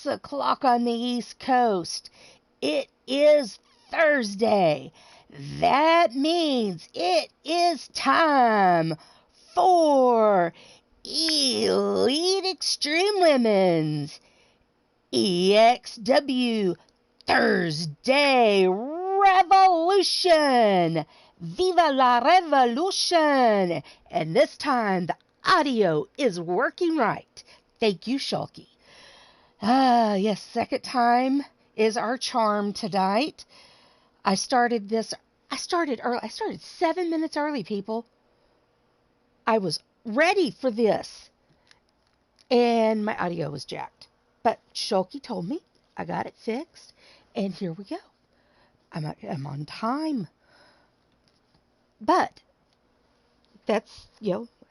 o'clock on the East Coast. It is Thursday. That means it is time for Elite Extreme Women's EXW Thursday Revolution. Viva la revolution! And this time the audio is working right. Thank you, Shulky. Yes, second time is our charm tonight. I started early. I started 7 minutes early, people. I was ready for this. And my audio was jacked. But Shulky told me I got it fixed. And here we go. I'm on time. But that's,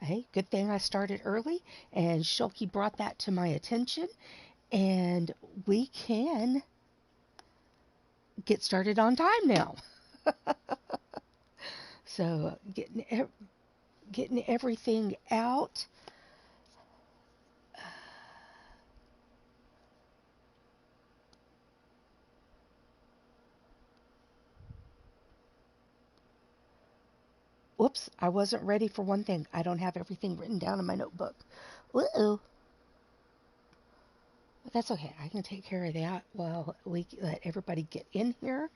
hey, good thing I started early. And Shulky brought that to my attention. And we can get started on time now. So getting everything out. Whoops, I wasn't ready for one thing. I don't have everything written down in my notebook. Uh-oh. But that's okay. I can take care of that while we let everybody get in here.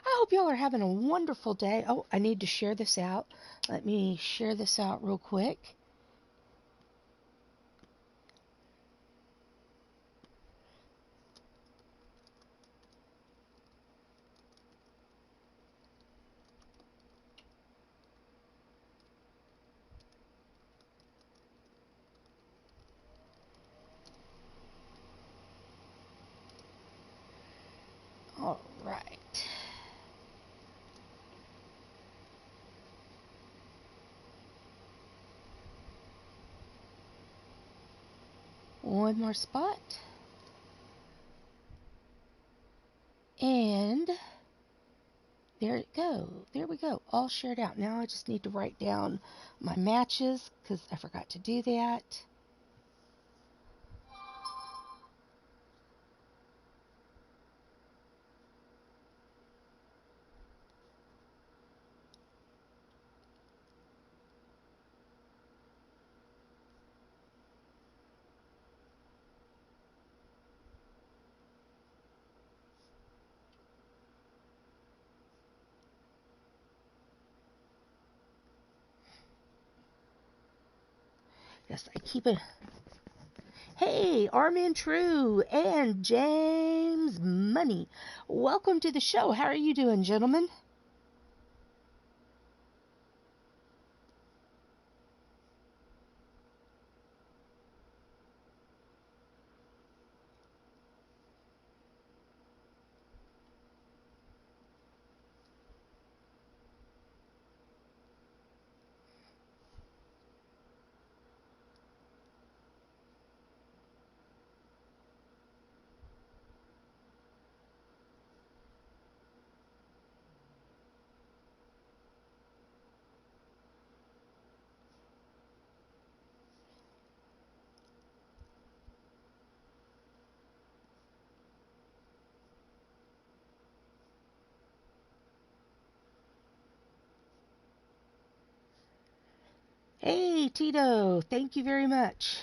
I hope y'all are having a wonderful day. Oh, I need to share this out. Let me share this out real quick. All right. One more spot. And there it go. There we go. All shared out. Now I just need to write down my matches because I forgot to do that. Yes, I keep it. Hey, Armin True and James Money. Welcome to the show. How are you doing, gentlemen? Hey, Tito. Thank you very much.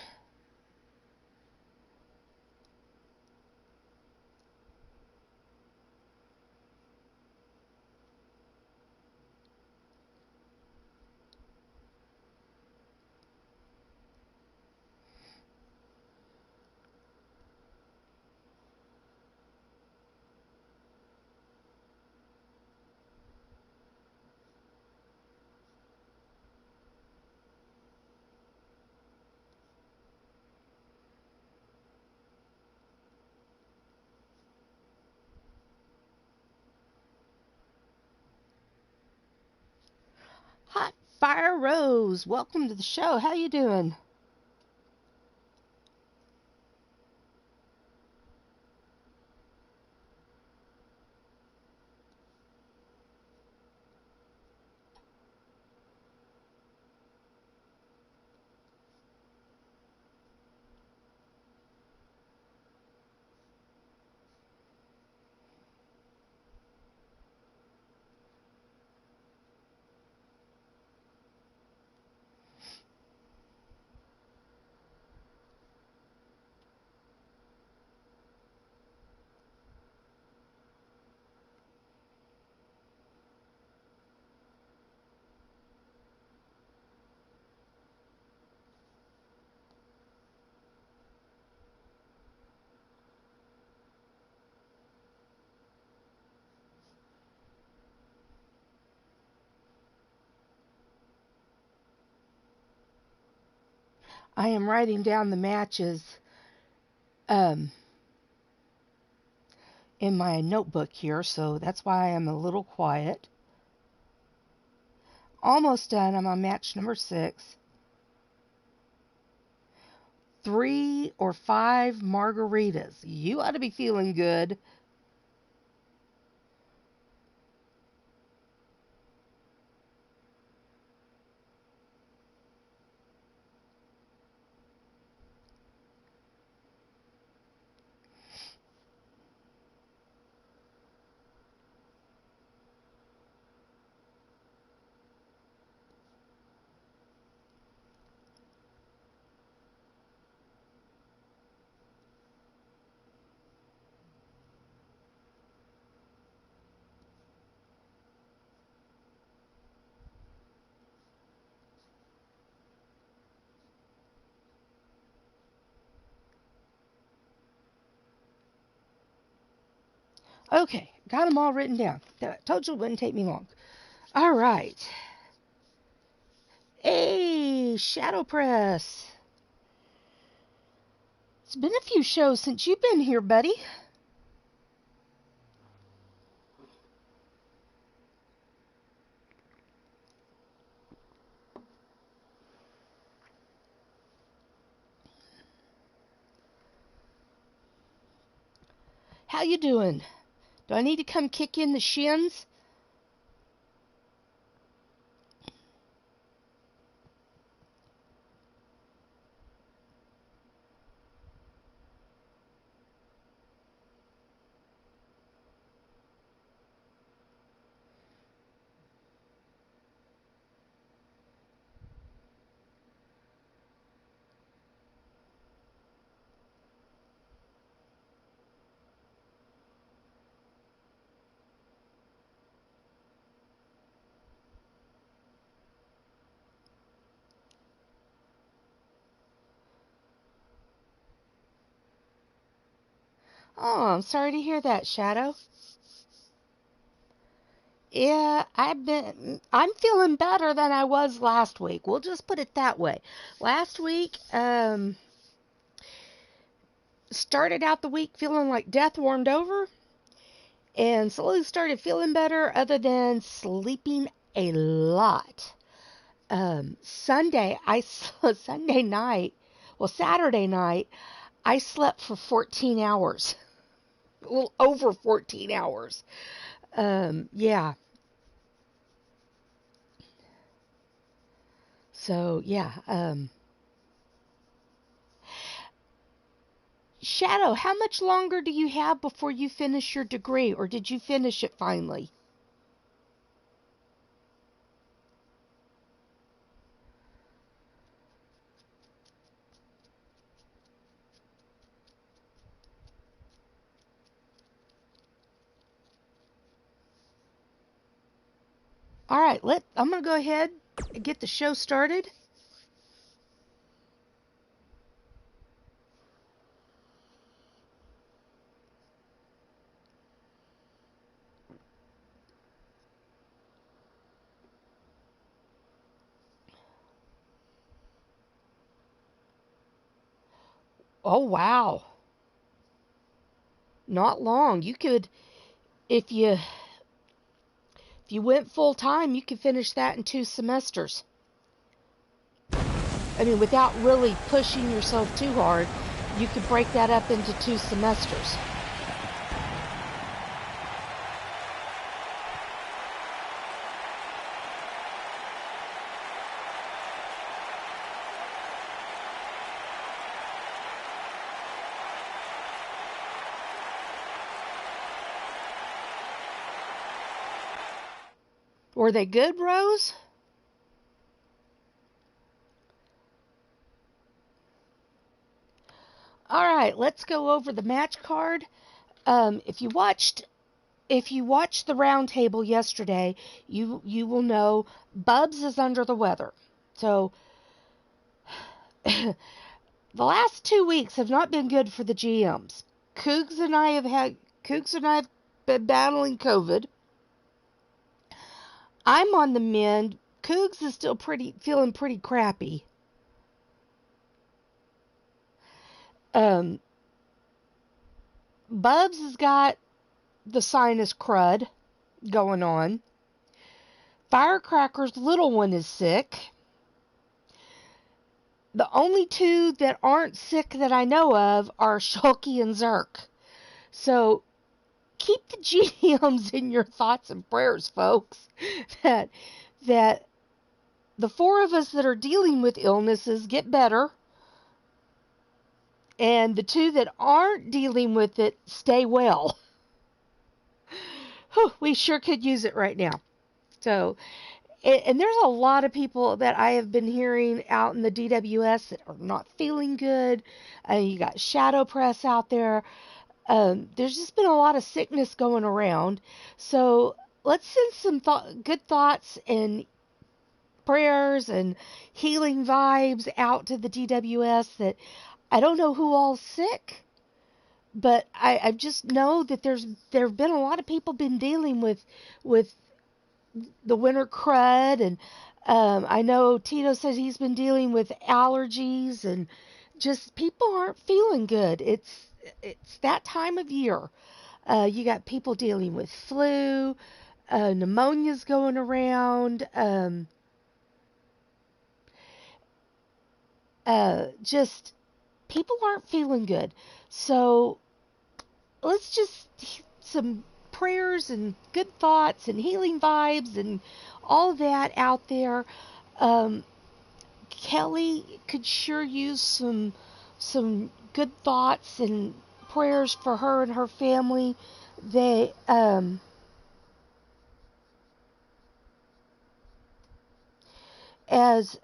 Hot Fire Rose. Welcome to the show. How you doing? I am writing down the matches in my notebook here, so that's why I'm a little quiet. Almost done. I'm on match number 6. 3 or 5 margaritas. You ought to be feeling good. Okay, got them all written down. Told you it wouldn't take me long. All right. Hey, Shadow Press. It's been a few shows since you've been here, buddy. How you doing? Do I need to come kick in the shins? Oh, I'm sorry to hear that, Shadow. Yeah, I'm feeling better than I was last week. We'll just put it that way. Last week, started out the week feeling like death warmed over and slowly started feeling better other than sleeping a lot. Saturday night, I slept for 14 hours. A little over 14 hours. Yeah. So, yeah. Shadow, how much longer do you have before you finish your degree, or did you finish it finally? All right, I'm going to go ahead and get the show started. Oh, wow. Not long. You could, if you went full time, you could finish that in 2 semesters. I mean, without really pushing yourself too hard, you could break that up into 2 semesters. Were they good, Rose? All right, let's go over the match card. If you watched the round table yesterday, you will know Bubs is under the weather. So the last 2 weeks have not been good for the GMs. Cougs and I have been battling COVID. I'm on the mend. Cougs is still feeling pretty crappy. Um, Bubs has got the sinus crud going on. Firecracker's little one is sick. The only two that aren't sick that I know of are Shulky and Zerk. So keep the GMs in your thoughts and prayers, folks. That the four of us that are dealing with illnesses get better, and the two that aren't dealing with it stay well. Whew, we sure could use it right now. So, and there's a lot of people that I have been hearing out in the DWS that are not feeling good. You got shadow press out there. There's just been a lot of sickness going around. So let's send some good thoughts and prayers and healing vibes out to the DWS. That I don't know who all's sick, but I just know that there have been a lot of people been dealing with the winter crud, and I know Tito says he's been dealing with allergies, and just people aren't feeling good. It's that time of year. You got people dealing with flu, pneumonia's going around, just people aren't feeling good. So let's just some prayers and good thoughts and healing vibes and all that out there. Kelly could sure use some good thoughts and prayers for her and her family. They as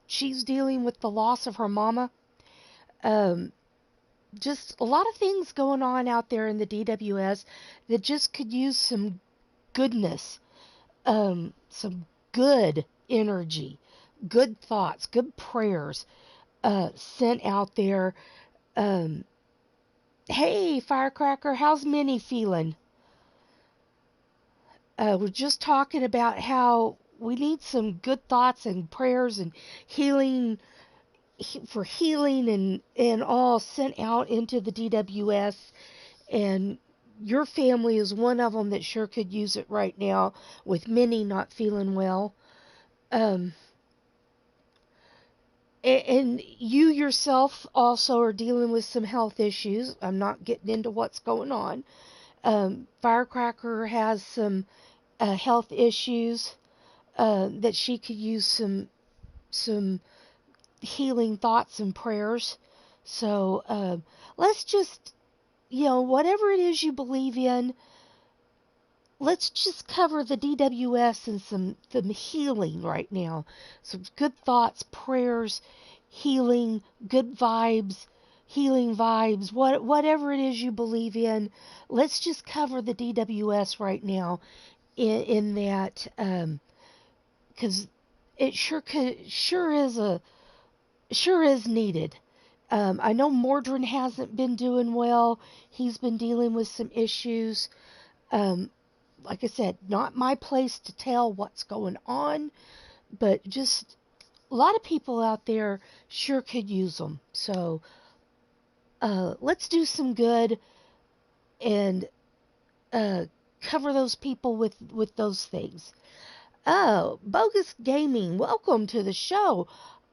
she's dealing with the loss of her mama. Just a lot of things going on out there in the DWS that just could use some goodness, some good energy, good thoughts, good prayers sent out there. Hey, Firecracker, how's Minnie feeling? We're just talking about how we need some good thoughts and prayers and healing for healing and all sent out into the DWS, and your family is one of them that sure could use it right now with Minnie not feeling well. And you yourself also are dealing with some health issues. I'm not getting into what's going on. Firecracker has some health issues that she could use some healing thoughts and prayers. So let's just, whatever it is you believe in, let's just cover the DWS and some healing right now. Some good thoughts, prayers, healing, good vibes, healing vibes, whatever it is you believe in. Let's just cover the DWS right now in that, because it sure is needed. I know Mordrin hasn't been doing well. He's been dealing with some issues. Like I said, not my place to tell what's going on, but just a lot of people out there sure could use them. So let's do some good and cover those people with those things. Oh, Bogus Gaming, welcome to the show.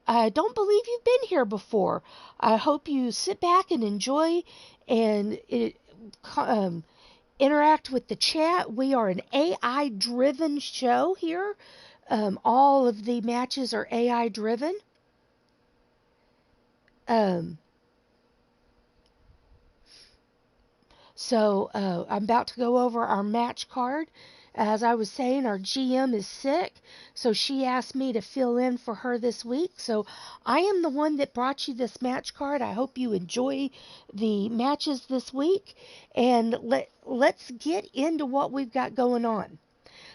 I don't believe you've been here before. I hope you sit back and enjoy and interact with the chat. We are an AI-driven show here. All of the matches are AI-driven. So I'm about to go over our match card. As I was saying, our GM is sick, so she asked me to fill in for her this week. So I am the one that brought you this match card. I hope you enjoy the matches this week, and let's get into what we've got going on.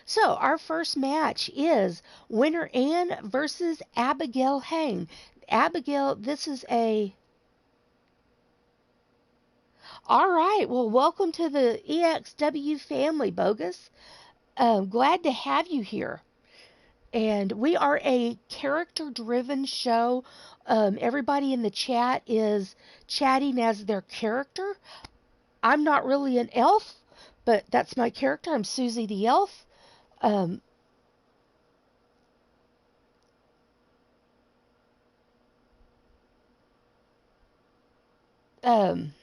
So our first match is Winter Ann versus Abigail Hang. Abigail, this is a... All right, well, welcome to the EXW family, Bogus. Glad to have you here. And we are a character-driven show. Everybody in the chat is chatting as their character. I'm not really an elf, but that's my character. I'm Susie the elf. Um, um,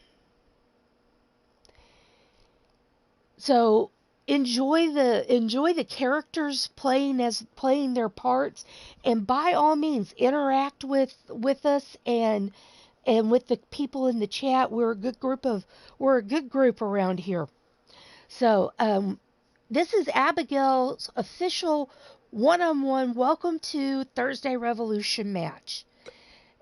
so enjoy the characters playing their parts, and by all means interact with us and with the people in the chat. We're a good group around here. So this is Abigail's official one-on-one welcome to Thursday Revolution match.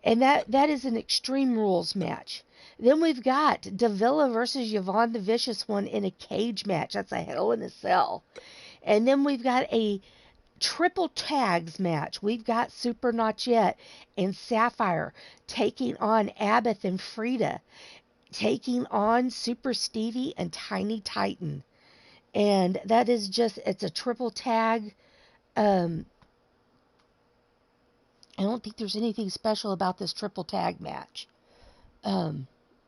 And that is an Extreme Rules match. Then we've got Davila versus Yvonne the Vicious One in a cage match. That's a Hell in a Cell. And then we've got a triple tags match. We've got Super Not Yet and Sapphire taking on Abbott and Frida, taking on Super Stevie and Tiny Titan. And that is it's a triple tag. I don't think there's anything special about this triple tag match.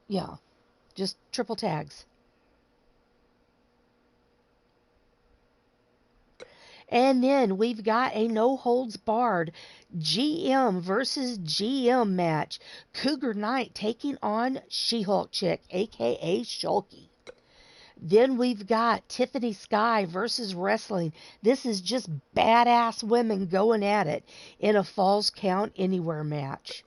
Yeah, just triple tags. And then we've got a no holds barred GM versus GM match. Cougar Knight taking on She-Hulk Chick, aka Shulky. Then we've got Tiffany Sky versus Wrestling. This is just badass women going at it in a Falls Count Anywhere match.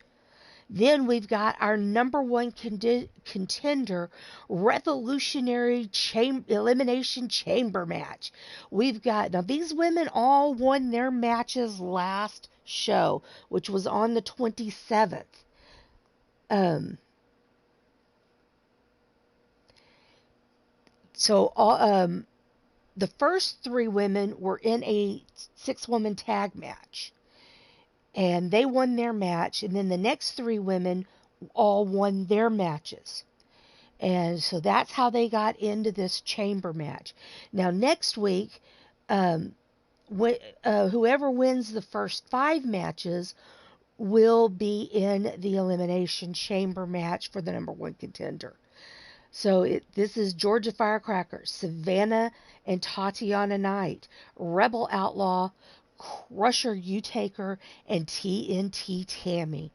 Then we've got our number one contender Revolutionary Elimination Chamber match. Now these women all won their matches last show, which was on the 27th. The first three women were in a 6-woman tag match, and they won their match. And then the next three women all won their matches, and so that's how they got into this chamber match. Now next week, whoever wins the first 5 matches will be in the elimination chamber match for the number one contender. So this is Georgia Firecracker, Savannah and Tatiana Knight, Rebel Outlaw, Crusher U-Taker, and TNT Tammy.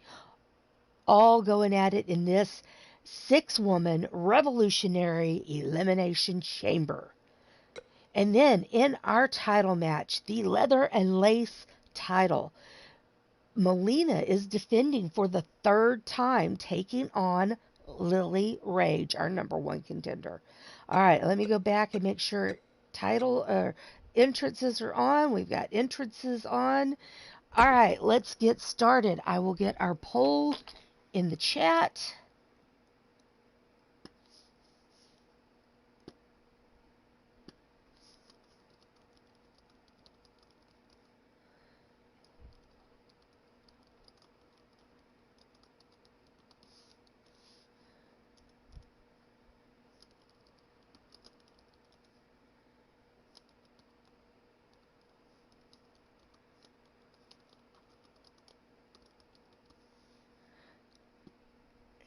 All going at it in this 6-woman revolutionary elimination chamber. And then in our title match, the leather and lace title, Melina is defending for the 3rd time, taking on Lily Rage, our number one contender. All right, let me go back and make sure entrances are on. We've got entrances on. All right, let's get started. I will get our poll in the chat.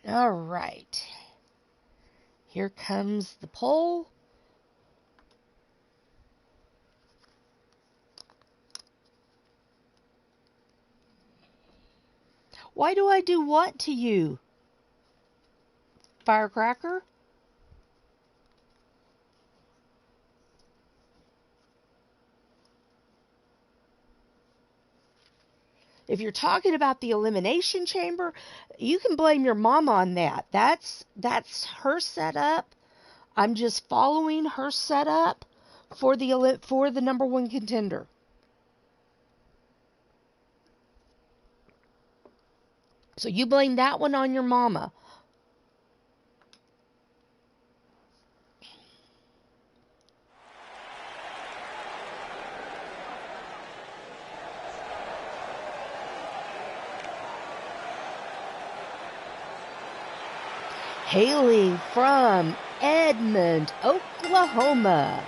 All right. Here comes the poll. Why do I do what to you, Firecracker? If you're talking about the elimination chamber, you can blame your mom on that. That's her setup. I'm just following her setup for the number one contender. So you blame that one on your mama. Hailing from Edmond, Oklahoma,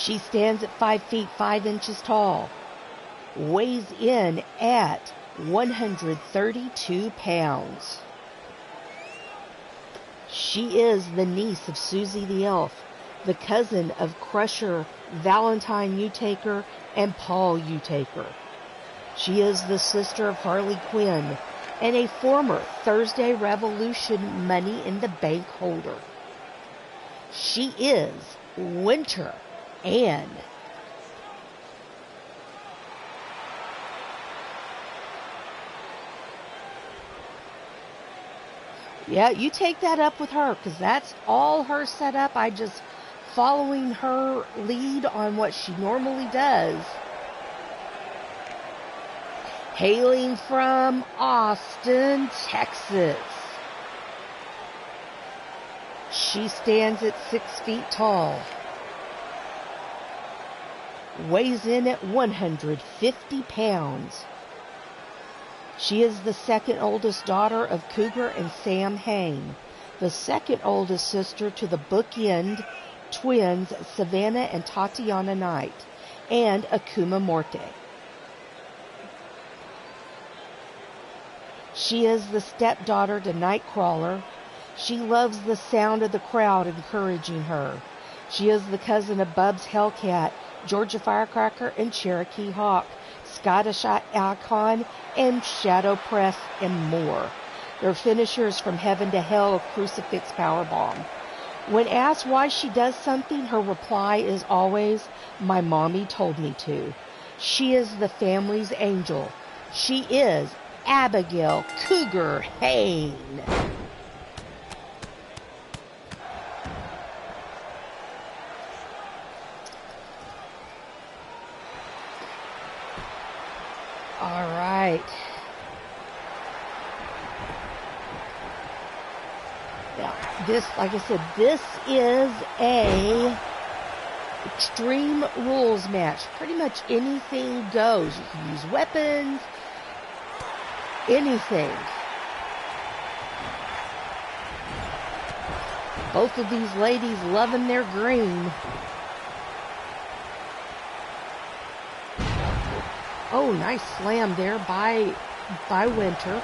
She stands at 5 feet 5 inches tall, weighs in at 132 pounds. She is the niece of Susie the Elf, the cousin of Crusher, Valentine Utaker, and Paul Utaker. She is the sister of Harley Quinn and a former Thursday Revolution Money in the Bank holder. She is Winter Ann. Yeah, you take that up with her, because that's all her set up. I just following her lead on what she normally does. Hailing from Austin, Texas. She stands at 6 feet tall. Weighs in at 150 pounds. She is the second oldest daughter of Cougar and Sam Hain, the second oldest sister to the bookend twins Savannah and Tatiana Knight, and Akuma Morte. She is the stepdaughter to Nightcrawler. She loves the sound of the crowd encouraging her. She is the cousin of Bubs Hellcat, Georgia Firecracker, and Cherokee Hawk, Scottish Icon, and Shadow Press, and more. Their finishers from Heaven to Hell, a Crucifix Powerbomb. When asked why she does something, her reply is always, "My mommy told me to." She is the family's angel. She is Abigail Cougar Hain. All right. Now, this, like I said, this is a Extreme Rules match. Pretty much anything goes. You can use weapons, anything. Both of these ladies loving their green. Oh, nice slam there by Winter.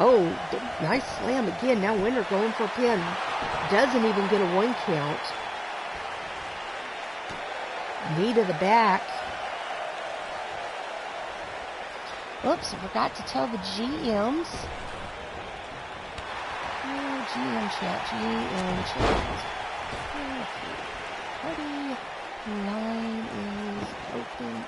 Oh, nice slam again. Now Winter going for a pin. Doesn't even get a 1 count. Knee to the back. Oops, I forgot to tell the GMs. Oh, GM chat. Party line is open.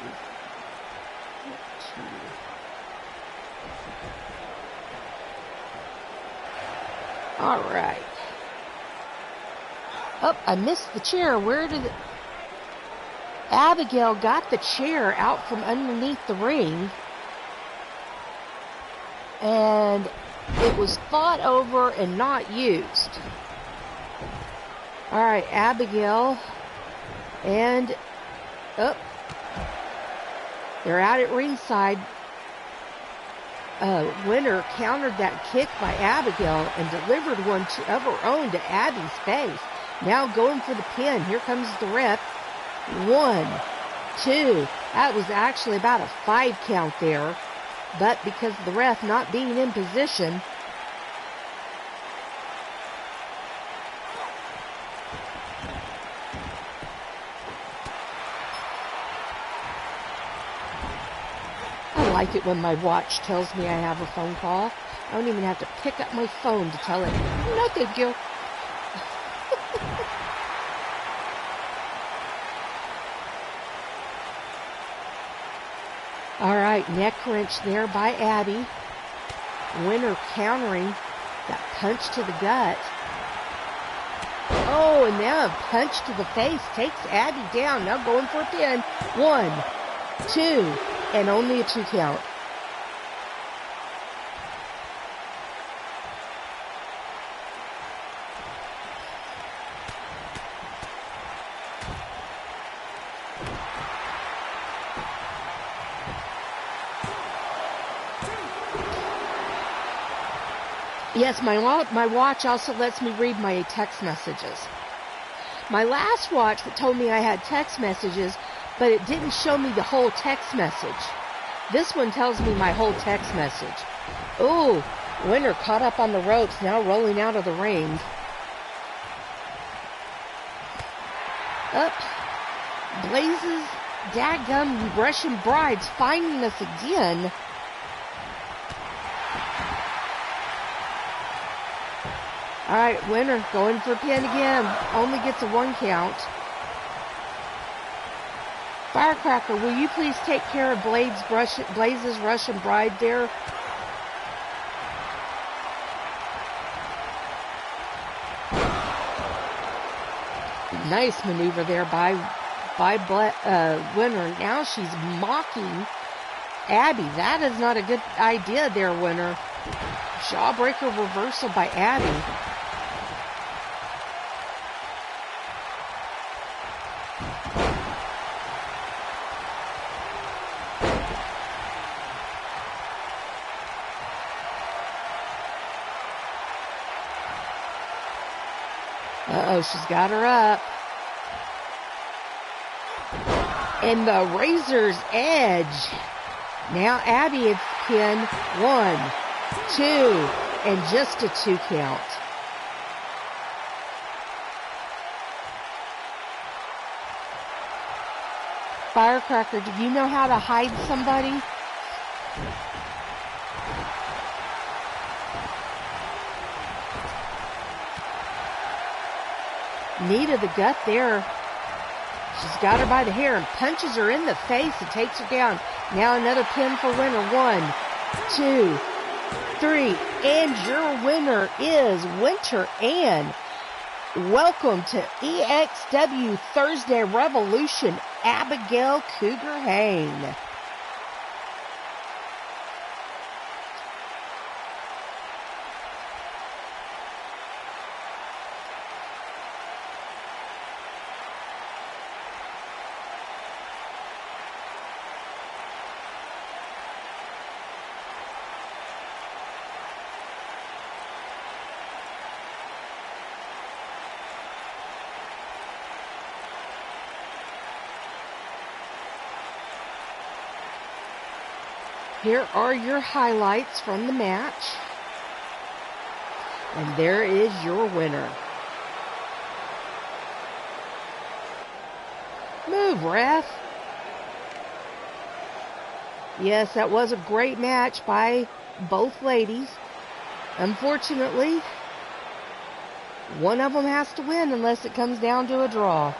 All right. Oh, I missed the chair. Where did Abigail got the chair out from underneath the ring, and it was fought over and not used. All right, Abigail, and they're out at ringside. Winter countered that kick by Abigail and delivered one of her own to Abby's face. Now going for the pin. Here comes the ref. 1, 2. That was actually about a 5 count there. But because of the ref not being in position, I like it when my watch tells me I have a phone call. I don't even have to pick up my phone to tell it, "No, thank you." All right, neck wrench there by Abby. Winter countering that punch to the gut. Oh, and now a punch to the face takes Abby down. Now going for a pin. 1, 2, and only a 2 count. Yes, my watch also lets me read my text messages. My last watch told me I had text messages, but it didn't show me the whole text message. This one tells me my whole text message. Ooh, Winner caught up on the ropes, now rolling out of the ring. Up. Blazes, dadgum, Russian brides finding us again. Alright, Winner going for a pin again. Only gets a 1 count. Firecracker, will you please take care of Blaze's Russian bride there? Nice maneuver there by Winner. Now she's mocking Abby. That is not a good idea there, Winner. Jawbreaker reversal by Abby. Uh-oh, she's got her up. And the Razor's Edge. Now Abby is pinned. 1, 2, and just a 2 count. Firecracker, do you know how to hide somebody? Knee to the gut there. She's got her by the hair and punches her in the face and takes her down. Now another pin for Winner. 1, 2, 3. And your winner is Winter Ann. Welcome to EXW Thursday Revolution, Abigail Cougar Hain. Here are your highlights from the match. And there is your winner. Move, ref. Yes, that was a great match by both ladies. Unfortunately, one of them has to win unless it comes down to a draw.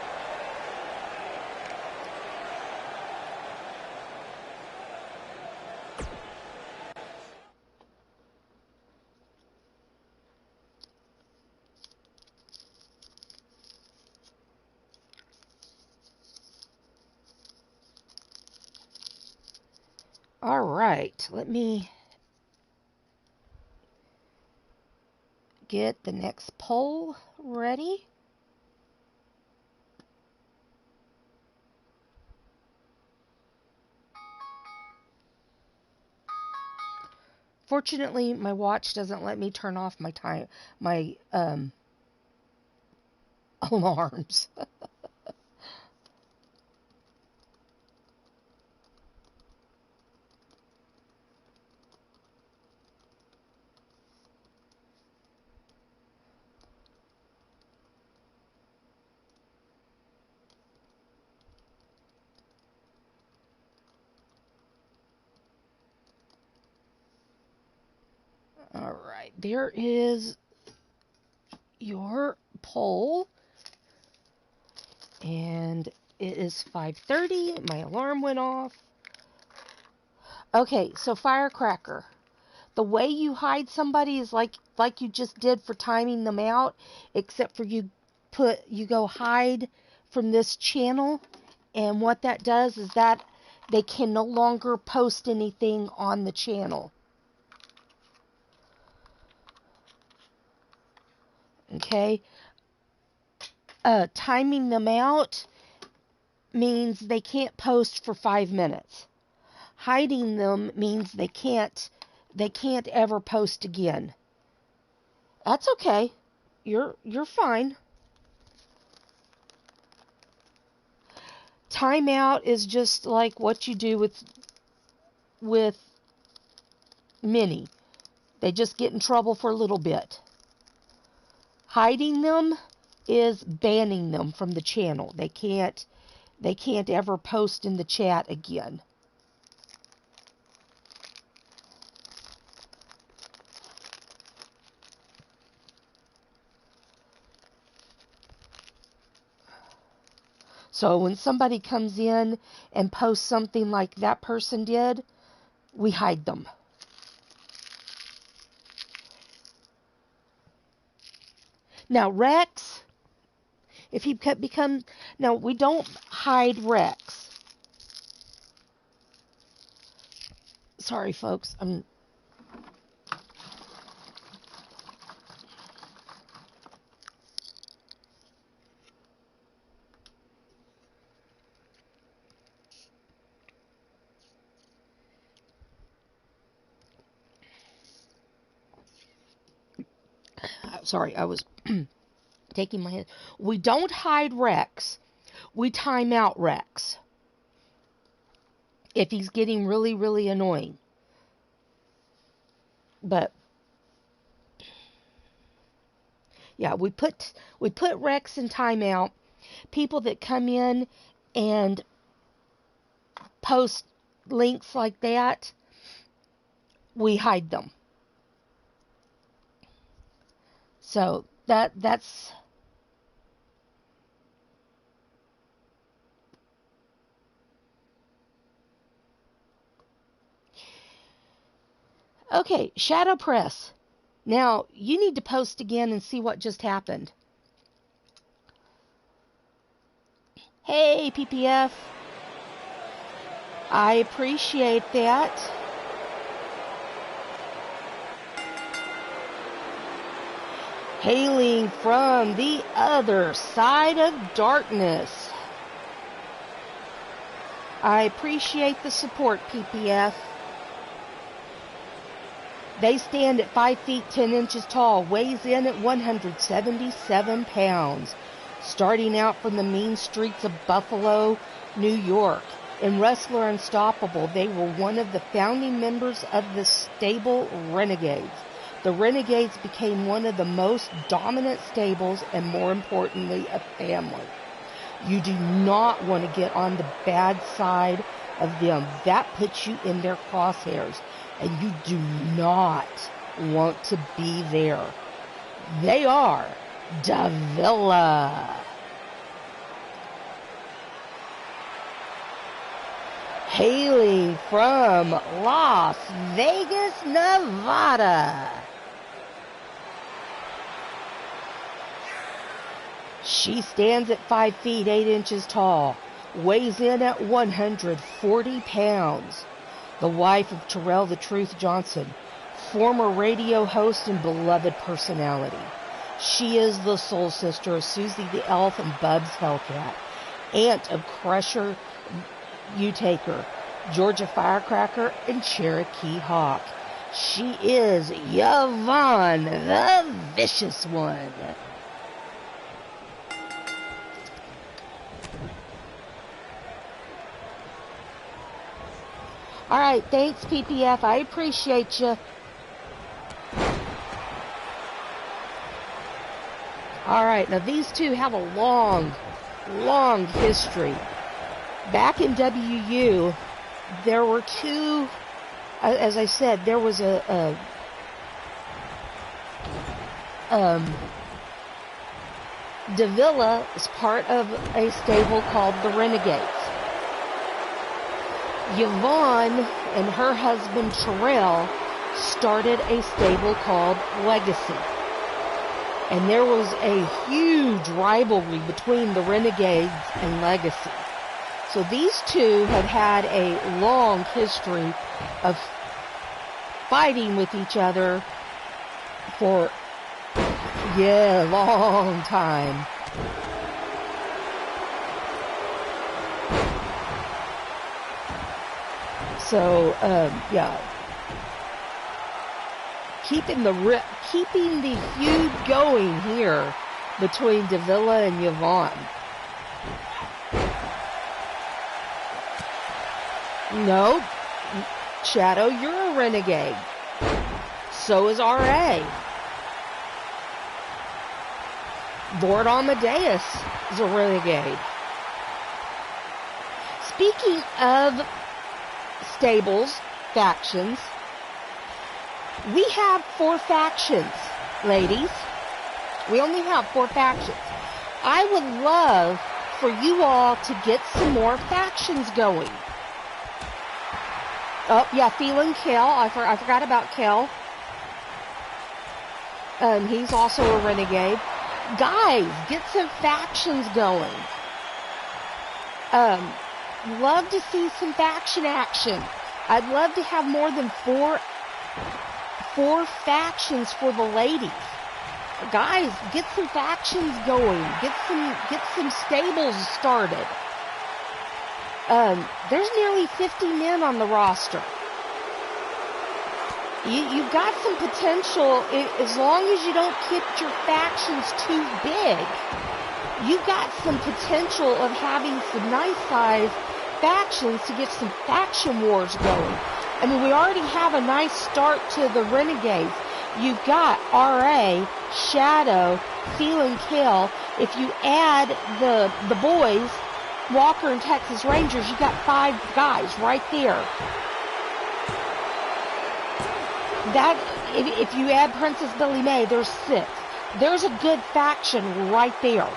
All right, let me get the next poll ready. Fortunately, my watch doesn't let me turn off my alarms. All right, there is your poll, and it is 5:30. My alarm went off. Okay, so Firecracker, the way you hide somebody is like you just did for timing them out, except for you go hide from this channel, and what that does is that they can no longer post anything on the channel. Okay, timing them out means they can't post for 5 minutes. Hiding them means they can't ever post again. That's okay. You're fine. Timeout is just like what you do with many. They just get in trouble for a little bit. Hiding them is banning them from the channel. They can't ever post in the chat again. So when somebody comes in and posts something like that person did, we hide them. Now Rex, if he becomes, now we don't hide Rex. Sorry folks, sorry, I was taking my hand. We don't hide Rex. We time out Rex. If he's getting really, really annoying. But yeah, we put Rex in timeout. People that come in and post links like that, we hide them. So that's okay. Shadow Press. Now you need to post again and see what just happened. Hey PPF, I appreciate that. Hailing from the other side of darkness. I appreciate the support, PPF. They stand at 5 feet 10 inches tall, weighs in at 177 pounds. Starting out from the mean streets of Buffalo, New York. In Wrestler Unstoppable, they were one of the founding members of the stable Renegades. The Renegades became one of the most dominant stables and, more importantly, a family. You do not want to get on the bad side of them. That puts you in their crosshairs, and you do not want to be there. They are Davila. Hailing from Las Vegas, Nevada. She stands at 5 feet 8 inches tall, weighs in at 140 pounds. The wife of Terrell the Truth Johnson, former radio host and beloved personality. She is the soul sister of Susie the Elf and Bubs Hellcat, aunt of Crusher Utaker, Georgia Firecracker, and Cherokee Hawk. She is Yvonne, the Vicious One. All right, thanks, PPF. I appreciate you. All right, now these two have a long, long history. Back in WU, there were two, as I said, there was Davila is part of a stable called the Renegades. Yvonne and her husband Terrell started a stable called Legacy. And there was a huge rivalry between the Renegades and Legacy. So these two have had a long history of fighting with each other for, a long time. So, keeping the feud going here between Davila and Yvonne. No, Shadow, you're a renegade. So is R.A. Lord Amadeus is a renegade. Speaking of stables, factions, we have 4 factions, ladies. We only have 4 factions. I would love for you all to get some more factions going. Oh, yeah, Feeling Kel. I forgot about Kel. He's also a renegade. Guys, get some factions going. Love to see some faction action. I'd love to have more than four factions for the ladies. Guys, get some factions going. Get some stables started. There's nearly 50 men on the roster. You've got some potential, as long as you don't keep your factions too big. You've got some potential of having some nice sized factions to get some faction wars going. I mean, we already have a nice start to the Renegades. You've got R.A., Shadow, Feeling Kill. If you add the boys, Walker and Texas Rangers, you got 5 guys right there. That, if you add Princess Billy May, there's 6. There's a good faction right there.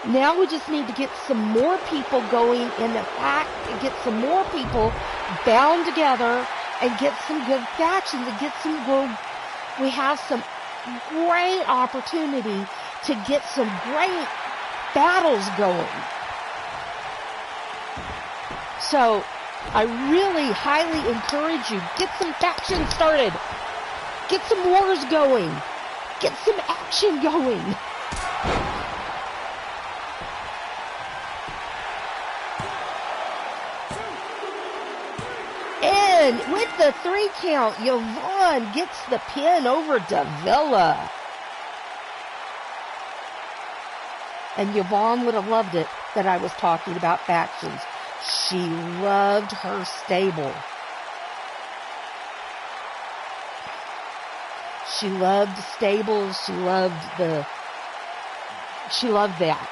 Now we just need to get some more people going in the fact, get some more people bound together and get some good factions and get some good, we have some great opportunity to get some great battles going. So I really highly encourage you, get some factions started, get some wars going, get some action going. And with the 3 count, Yvonne gets the pin over Davila. And Yvonne would have loved it that I was talking about factions. She loved her stable. She loved stables. She loved that.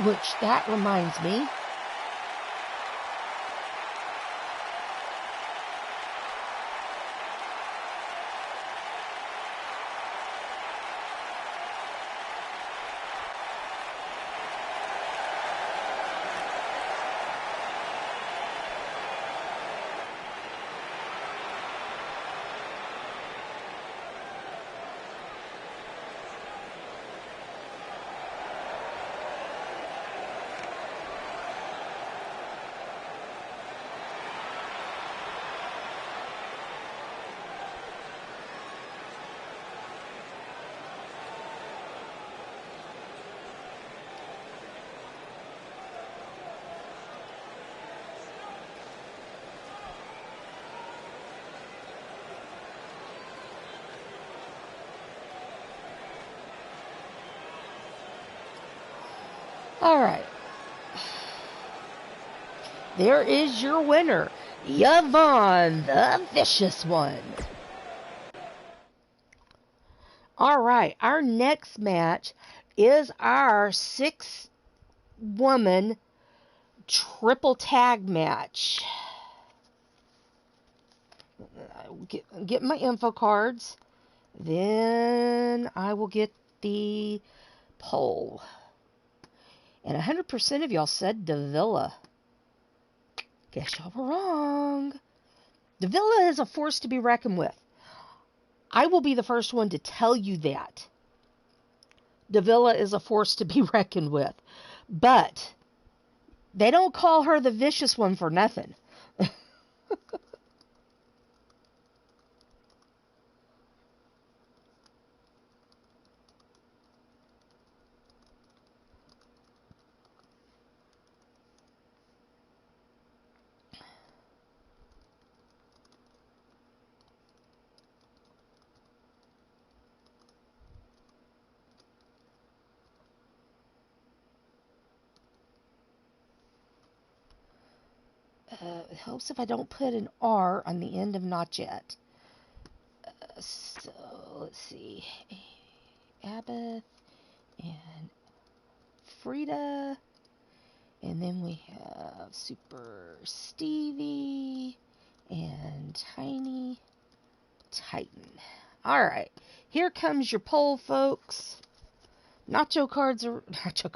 Which, that reminds me. All right. There is your winner, Yvonne, the vicious one. All right. Our next match is our 6-woman triple tag match. Get my info cards. Then I will get the poll. And 100% of y'all said Davila. Guess y'all were wrong. Davila is a force to be reckoned with. I will be the first one to tell you that. Davila is a force to be reckoned with. But they don't call her the vicious one for nothing. It helps if I don't put an R on the end of not yet. So, let's see. Abbott and Frida. And then we have Super Stevie and Tiny Titan. Alright, here comes your poll, folks. Nacho cards. Nacho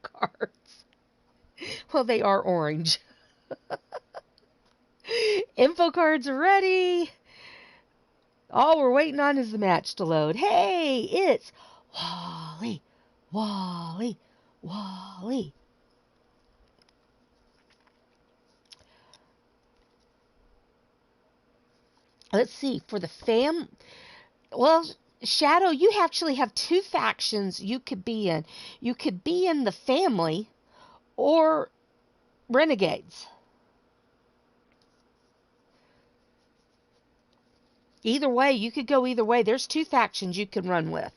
cards. Well, they are orange. Info cards are ready. All we're waiting on is the match to load. Hey, it's Wally. Let's see, for the well, Shadow, you actually have two factions you could be in. You could be in the family or Renegades. Either way, you could go either way. There's two factions you can run with.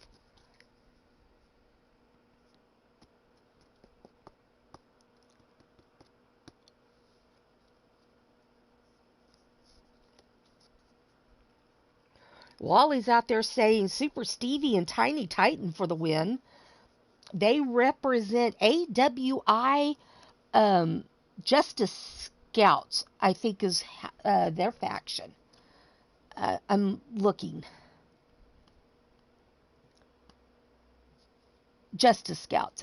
Wally's out there saying Super Stevie and Tiny Titan for the win. They represent AWI Justice Scouts, I think is their faction. I'm looking. Justice Scouts,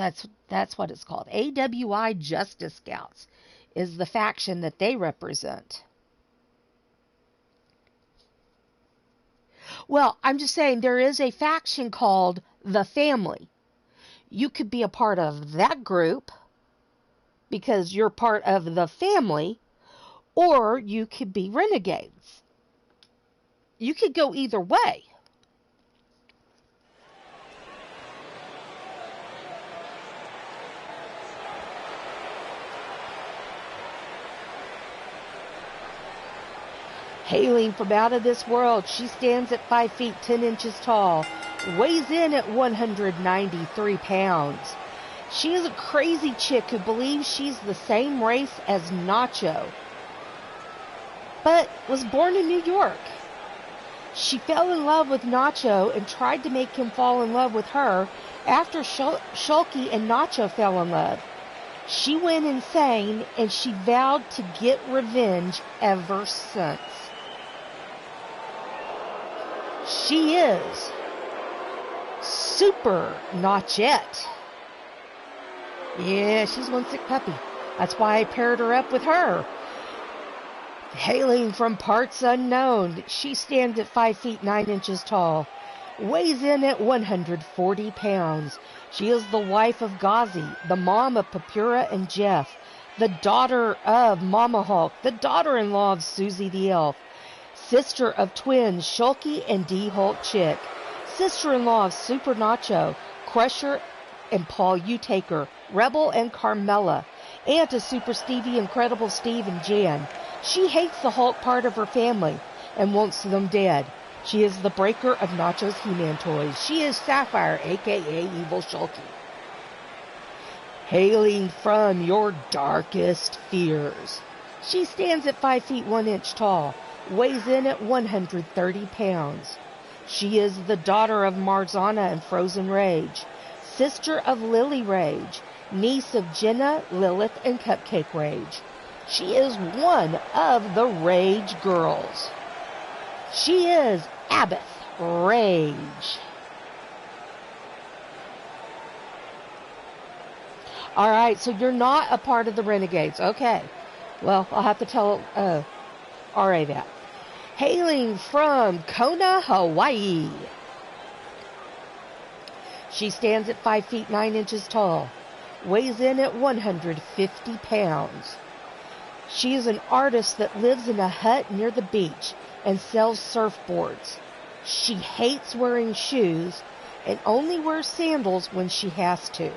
that's what it's called. AWI Justice Scouts is the faction that they represent. Well, I'm just saying there is a faction called the Family. You could be a part of that group because you're part of the family, or you could be Renegades. You could go either way. Hailing from out of this world, she stands at 5 feet 10 inches tall, weighs in at 193 pounds. She is a crazy chick who believes she's the same race as Nacho, but was born in New York. She fell in love with Nacho and tried to make him fall in love with her after Shulky and Nacho fell in love. She went insane and she vowed to get revenge ever since. She is Super Notchette. Yeah, she's one sick puppy. That's why I paired her up with her. Hailing from parts unknown, she stands at 5 feet 9 inches tall, weighs in at 140 pounds. She is the wife of Ghazi, the mom of Papura and Jeff, the daughter of Mama Hulk, the daughter-in-law of Susie the Elf, sister of twins Shulky and D-Hulk Chick, sister-in-law of Super Nacho, Crusher and Paul Utaker, Rebel and Carmella, aunt of Super Stevie, Incredible Steve, and Jan. She hates the Hulk part of her family and wants them dead. She is the breaker of Nacho's He-Man toys. She is Sapphire, a.k.a. Evil Shulky. Hailing from your darkest fears, she stands at 5 feet 1 inch tall, weighs in at 130 pounds. She is the daughter of Marzana and Frozen Rage, sister of Lily Rage, niece of Jenna, Lilith, and Cupcake Rage. She is one of the Rage Girls. She is Abbott Rage. Alright, so you're not a part of the Renegades. Okay. Well, I'll have to tell RA that. Hailing from Kona, Hawaii. She stands at 5 feet 9 inches tall, weighs in at 150 pounds. She is an artist that lives in a hut near the beach and sells surfboards. She hates wearing shoes and only wears sandals when she has to.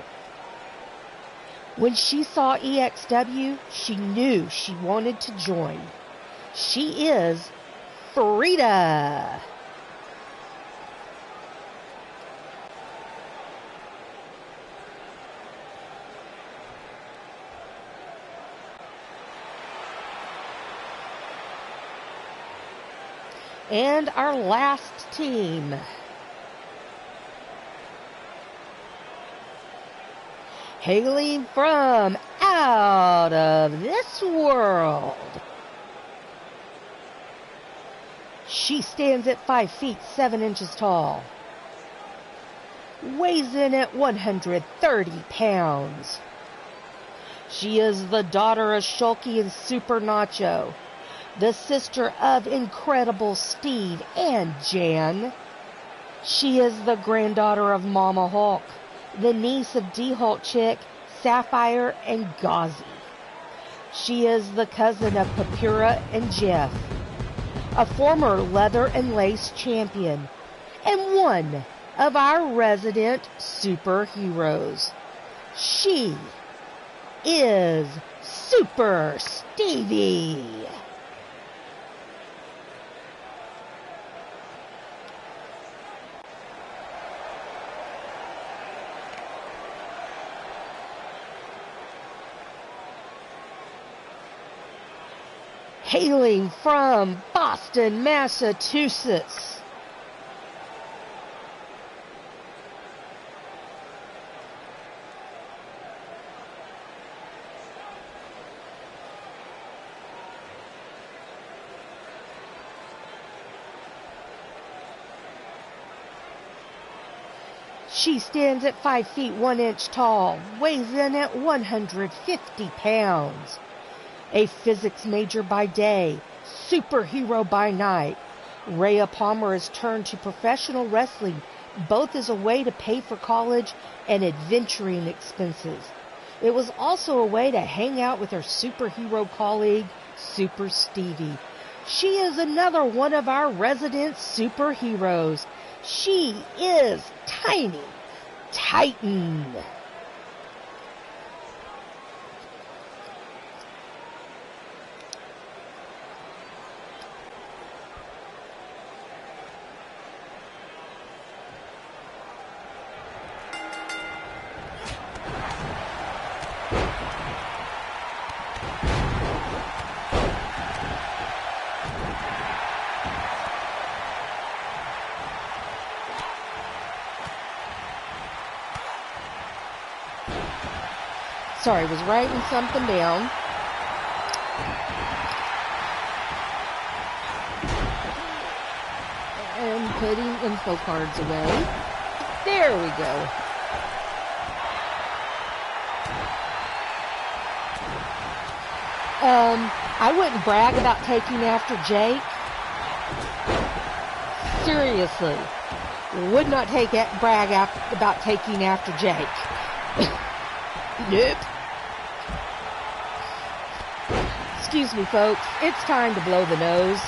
When she saw EXW, she knew she wanted to join. She is Frida. And our last team. Hailing from out of this world. She stands at 5 feet 7 inches tall. Weighs in at 130 pounds. She is the daughter of Shulky and Super Nacho, the sister of Incredible Steve and Jan. She is the granddaughter of Mama Hulk, the niece of D-Hulk Chick, Sapphire, and Gauzy. She is the cousin of Papura and Jeff, a former leather and lace champion, and one of our resident superheroes. She is Super Stevie. Hailing from Boston, Massachusetts. She stands at 5 feet 1 inch tall, weighs in at 150 pounds. A physics major by day, superhero by night. Rhea Palmer has turned to professional wrestling, both as a way to pay for college and adventuring expenses. It was also a way to hang out with her superhero colleague, Super Stevie. She is another one of our resident superheroes. She is Tiny Titan. Sorry, was writing something down. And putting info cards away. There we go. I wouldn't brag about taking after Jake. Seriously. Would not brag about taking after Jake. Nope. Excuse me, folks. It's time to blow the nose.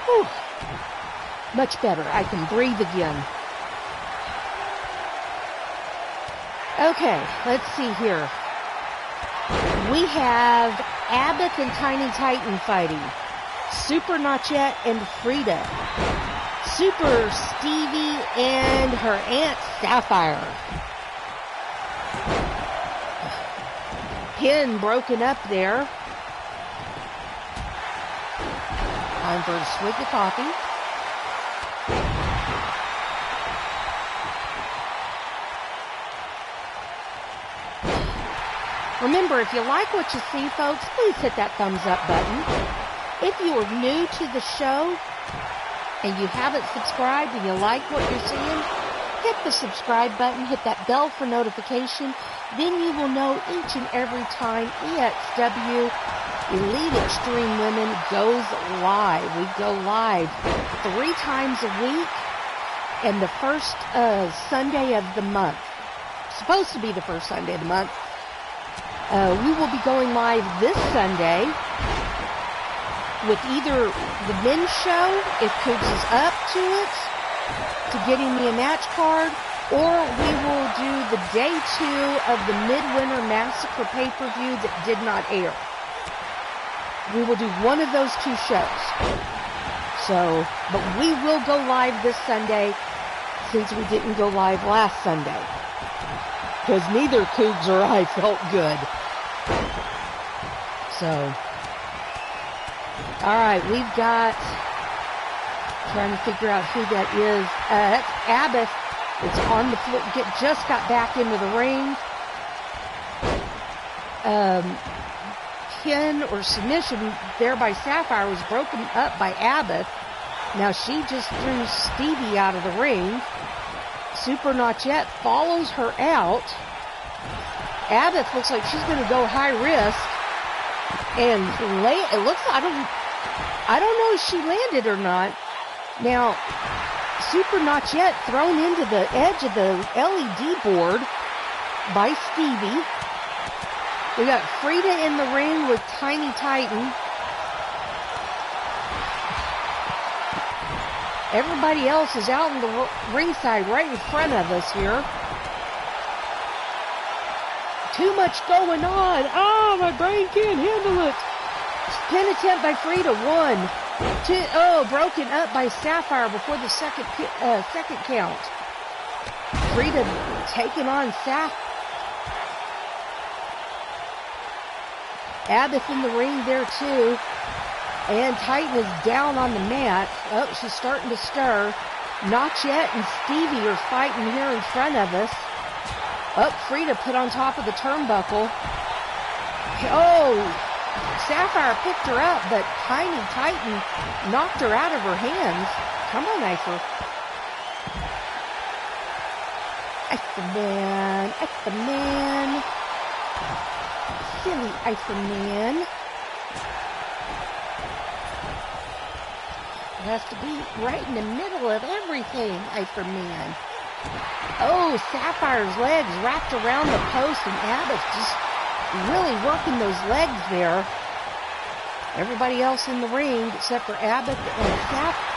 Whew. Much better. I can breathe again. Okay, let's see here. We have Abbott and Tiny Titan fighting. Super Notchette and Frida. Super Stevie and her Aunt Sapphire. Pin broken up there. Time for a swig of coffee. Remember, if you like what you see, folks, please hit that thumbs up button. If you are new to the show and you haven't subscribed and you like what you're seeing, hit the subscribe button, hit that bell for notification. Then you will know each and every time EXW, Elite Extreme Women, goes live. We go live 3 times a week and the first Sunday of the month. Supposed to be the first Sunday of the month. We will be going live this Sunday with either the men's show, if Cougs is up to it, to getting me a match card, or we will do the day 2 of the Midwinter Massacre pay-per-view that did not air. We will do one of those 2 shows. So, but we will go live this Sunday since we didn't go live last Sunday. Because neither Cougs or I felt good. So, alright, we've got, trying to figure out who that is. That's Abbott. It's on the floor, just got back into the ring. Pin or submission there by Sapphire was broken up by Abbott. Now she just threw Stevie out of the ring. Super Not Yet follows her out. Abbott looks like she's going to go high risk. And it looks like, I don't know if she landed or not. Now, Super Not Yet thrown into the edge of the LED board by Stevie. We got Frida in the ring with Tiny Titan. Everybody else is out in the ringside right in front of us here. Too much going on. Oh, my brain can't handle it. Pin attempt by Frida. 1, 2. Oh, broken up by Sapphire before the second count. Frida taking on Sapphire. Abbott in the ring there too. And Titan is down on the mat. Oh, she's starting to stir. Not Yet and Stevie are fighting here in front of us. Oh, Frida put on top of the turnbuckle. Oh, Sapphire picked her up, but Tiny Titan knocked her out of her hands. Come on, Eifer. Eiferman. Eiferman. Silly Eiferman. Has to be right in the middle of everything, Eiferman. Oh, Sapphire's legs wrapped around the post, and Abbott's just really working those legs there. Everybody else in the ring, except for Abbott and Sapphire.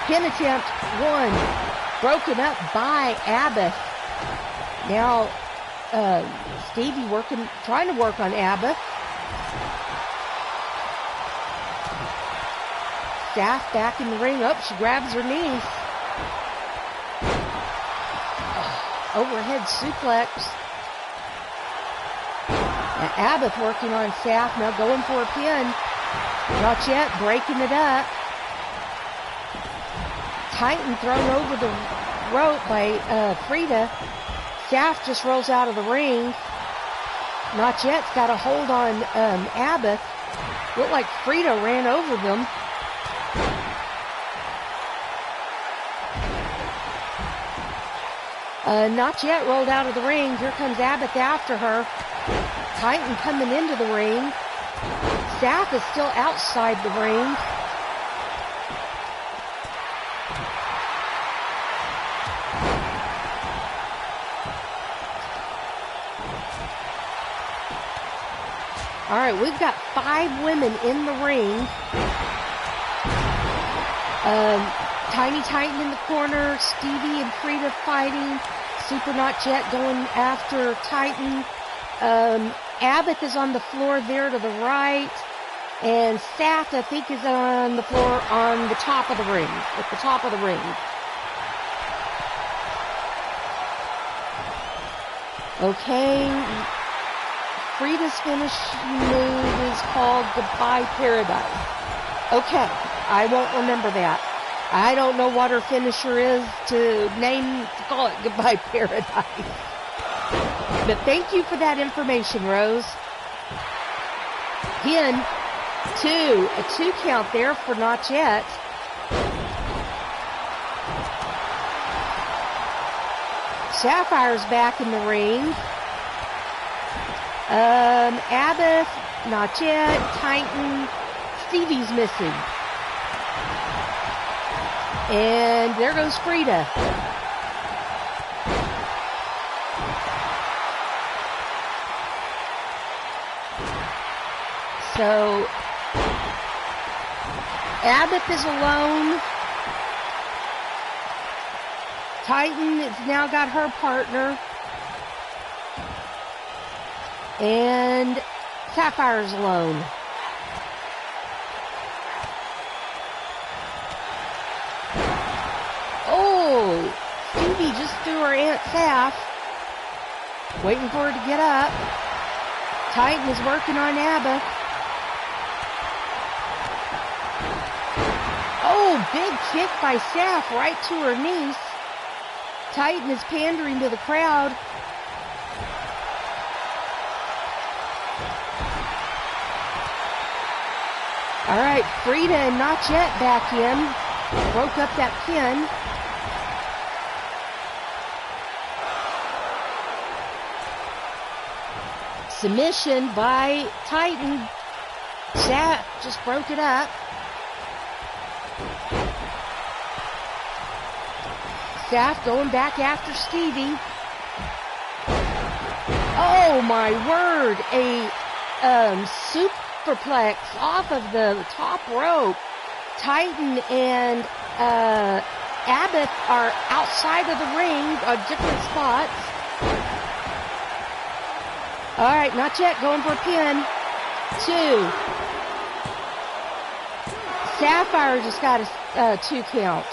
Pin attempt 1, broken up by Abbott. Now, Stevie trying to work on Abbott. Staff back in the ring. Oh, she grabs her knees. Overhead suplex. Now Abbott working on Staff. Now going for a pin. Not yet. Breaking it up. Titan thrown over the rope by Frida. Staff just rolls out of the ring. Not Yet's got a hold on Abbott. Looked like Frida ran over them. Not Yet rolled out of the ring. Here comes Abbott after her. Titan coming into the ring. Staff is still outside the ring. All right, we've got 5 women in the ring. Tiny Titan in the corner, Stevie and Frida fighting, Super Not Yet going after Titan. Abbott is on the floor there to the right, and Staff, I think, is on the floor on the top of the ring, at the top of the ring. Okay, Frida's finish move is called Goodbye Paradise. Okay, I won't remember that. I don't know what her finisher is to call it Goodbye Paradise. But thank you for that information, Rose. Pin, 2. A 2 count there for Not Yet. Sapphire's back in the ring. Abbott, Not Yet, Titan, Stevie's missing. And there goes Frida. So, Abbott is alone. Titan has now got her partner. And Sapphire's alone. Oh, Stevie just threw her Aunt Saff. Waiting for her to get up. Titan is working on Abba. Oh, big kick by Saff right to her niece. Titan is pandering to the crowd. All right, Frida and Not Yet back in. Broke up that pin. Submission by Titan. Saff just broke it up. Saff going back after Stevie. Oh my word, a superplex off of the top rope. Titan and Abbott are outside of the ring on different spots. All right, Not Yet going for a pin. 2. Sapphire just got a 2 count.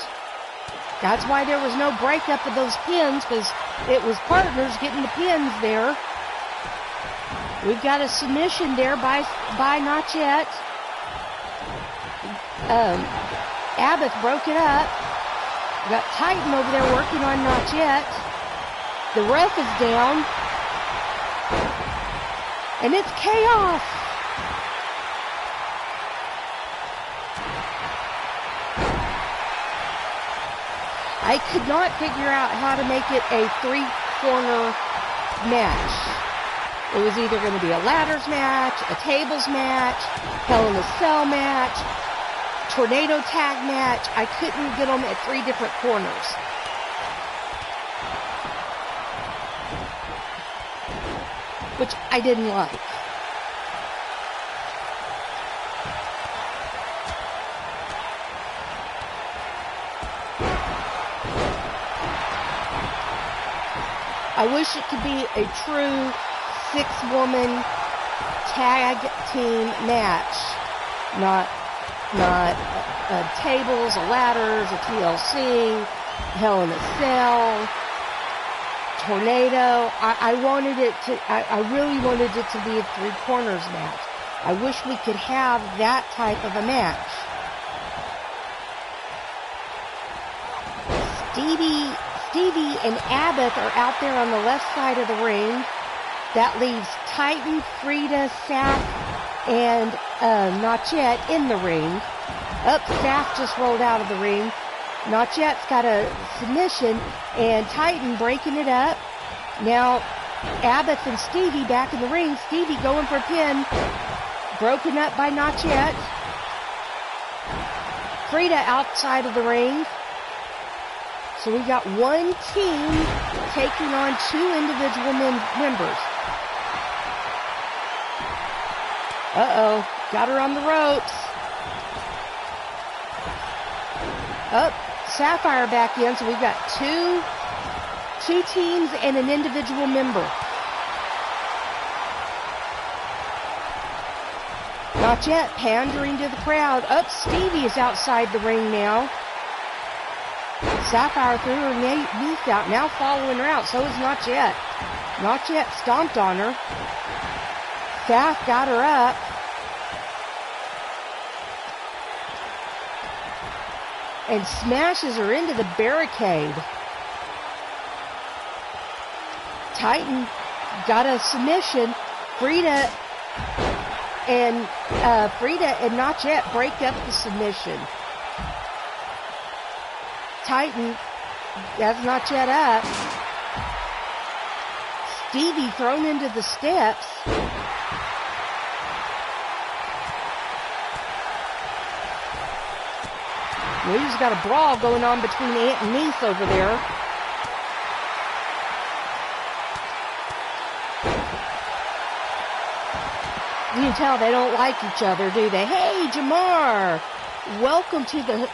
That's why there was no breakup of those pins, because it was partners getting the pins there. We've got a submission there by Not Yet. Abbott broke it up. We got Titan over there working on Not Yet. The ref is down. And it's chaos. I could not figure out how to make it a 3-corner match. It was either going to be a ladders match, a tables match, Hell in a Cell match, tornado tag match. I couldn't get them at 3 different corners. Which I didn't like. I wish it could be a true 6-woman tag team match, not tables, a ladders, a TLC, Hell in a Cell, tornado. I really wanted it to be a 3 corners match. I wish we could have that type of a match. Stevie and Abbott are out there on the left side of the ring. That leaves Titan, Frida, Saff, and Not Yet in the ring. Saff just rolled out of the ring. Not Yet's got a submission, and Titan breaking it up. Now, Abbott and Stevie back in the ring. Stevie going for a pin. Broken up by Not Yet. Frida outside of the ring. So we got one team taking on 2 individual members. Got her on the ropes. Sapphire back in, so we've got two teams and an individual member. Not Yet pandering to the crowd. Stevie is outside the ring now. Sapphire threw her niece out, now following her out. So is Not Yet. Not Yet stomped on her. Saff got her up. And smashes her into the barricade. Titan got a submission. Frida and Frida and Not Yet break up the submission. Titan has Not Yet up. Stevie thrown into the steps. We just got a brawl going on between aunt and niece over there. You can tell they don't like each other, do they? Hey, Jamar, welcome to the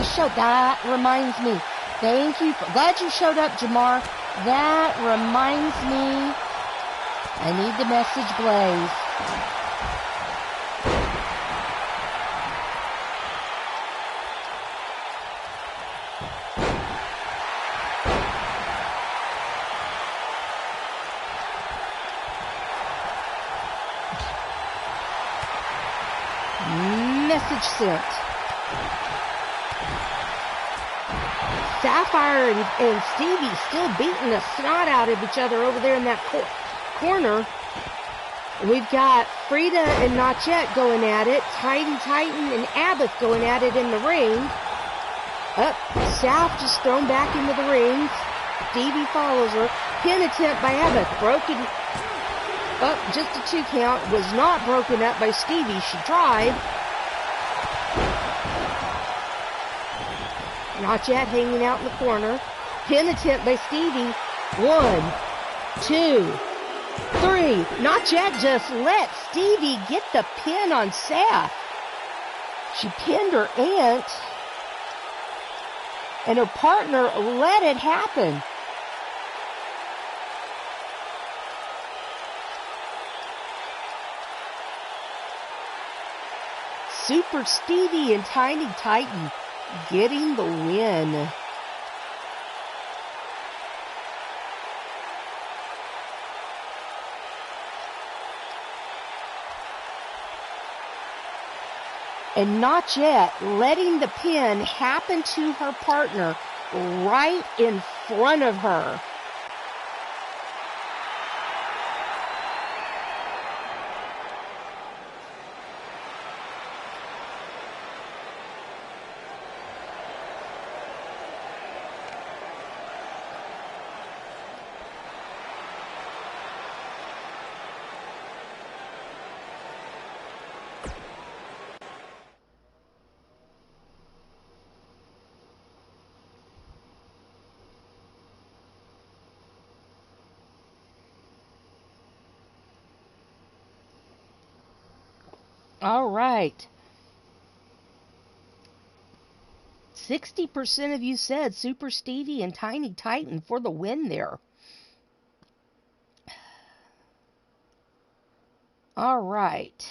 show. That reminds me. Thank you. Glad you showed up, Jamar. That reminds me. I need the message Blaze. Message sent. Sapphire and Stevie still beating the snot out of each other over there in that corner. We've got Frida and Not Yet going at it. Titan and Abbott going at it in the ring. Up, Saf just thrown back into the ring. Stevie follows her. Pin attempt by Abbott. Broken up, just a 2 count. Was not broken up by Stevie. She tried. Not Yet hanging out in the corner. Pin attempt by Stevie. 1, 2, 3. Not Yet just let Stevie get the pin on Saf. She pinned her aunt, and her partner let it happen. Super Stevie and Tiny Titan getting the win. And Not Yet letting the pin happen to her partner right in front of her. All right. 60% of you said Super Stevie and Tiny Titan for the win there. All right.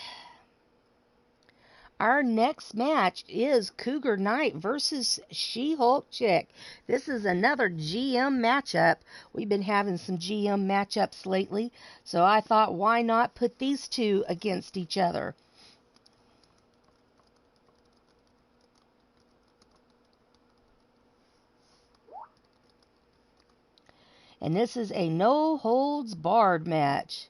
Our next match is Cougar Knight versus She-Hulk Chick. This is another GM matchup. We've been having some GM matchups lately, so I thought, why not put these two against each other? And this is a no-holds-barred match.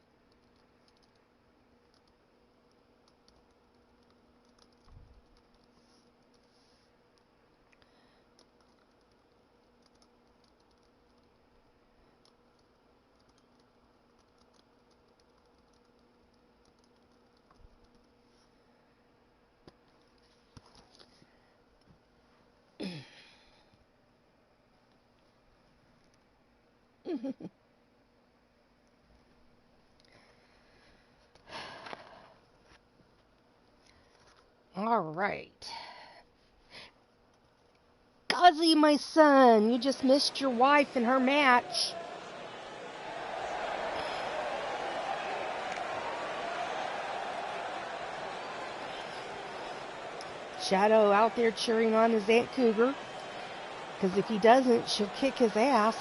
All right. Guzzy, my son, you just missed your wife in her match. Shadow out there cheering on his Aunt Cougar, because if he doesn't, she'll kick his ass.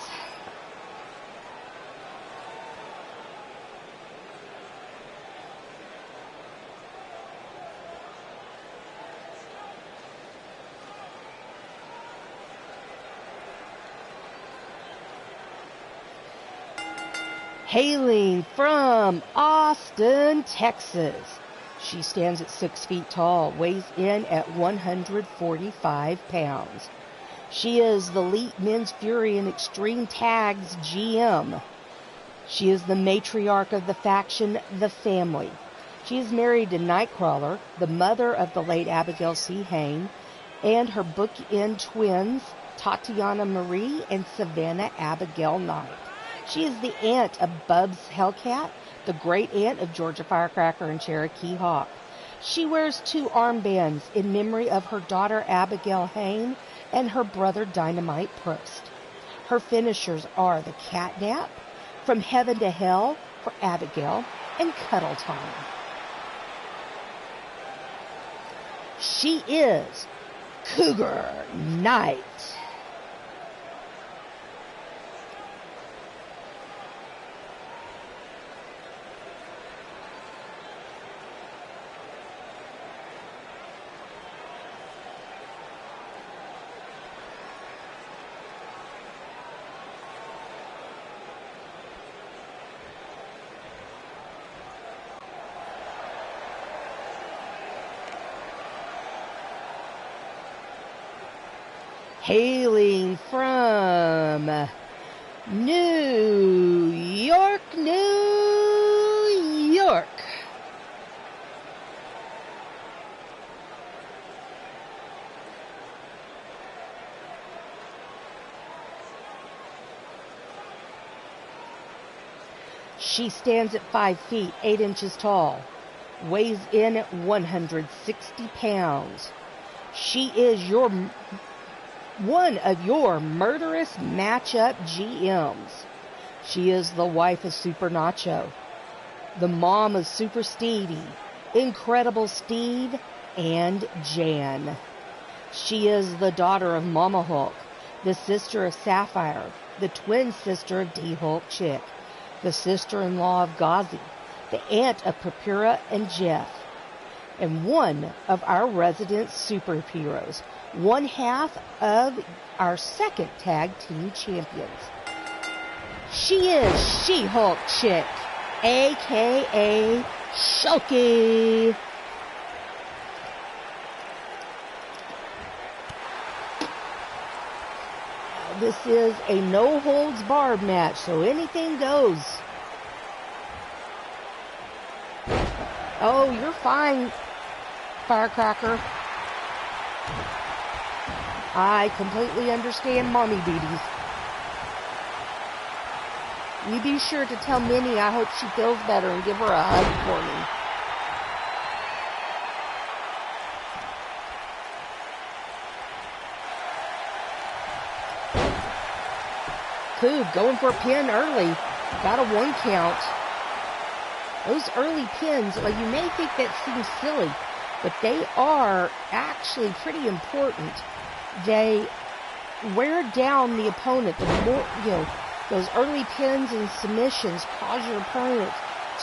Hailing from Austin, Texas, She stands at 6 feet tall, weighs in at 145 pounds. She is the Elite Men's Fury and Extreme Tags GM. She is the matriarch of the faction, The Family. She is married to Nightcrawler, the mother of the late Abigail C. Hain, and her bookend twins, Tatiana Marie and Savannah Abigail Knight. She is the aunt of Bubs Hellcat, the great aunt of Georgia Firecracker and Cherokee Hawk. She wears 2 armbands in memory of her daughter Abigail Hain and her brother Dynamite Prost. Her finishers are the Catnap, From Heaven to Hell for Abigail, and Cuddle Time. She is Cougar Knight. Hailing from New York, New York. She stands at 5 feet, 8 inches tall, weighs in at 160 pounds. She is one of your murderous matchup GMs. She is the wife of Super Nacho, the mom of Super Stevie, Incredible Steve, and Jan. She is the daughter of Mama Hulk, the sister of Sapphire, the twin sister of D-Hulk Chick, the sister-in-law of Ghazi, the aunt of Papura and Jeff, and one of our resident superheroes, one half of our second tag team champions. She is She-Hulk Chick, a.k.a. Shulky. This is a no-holds-barred match, so anything goes. Oh, you're fine, Firecracker. I completely understand mommy duties. You be sure to tell Minnie I hope she feels better and give her a hug for me. Coog going for a pin early. Got a 1 count. Those early pins, well, you may think that seems silly, but they are actually pretty important. They wear down the opponent. The more, those early pins and submissions cause your opponent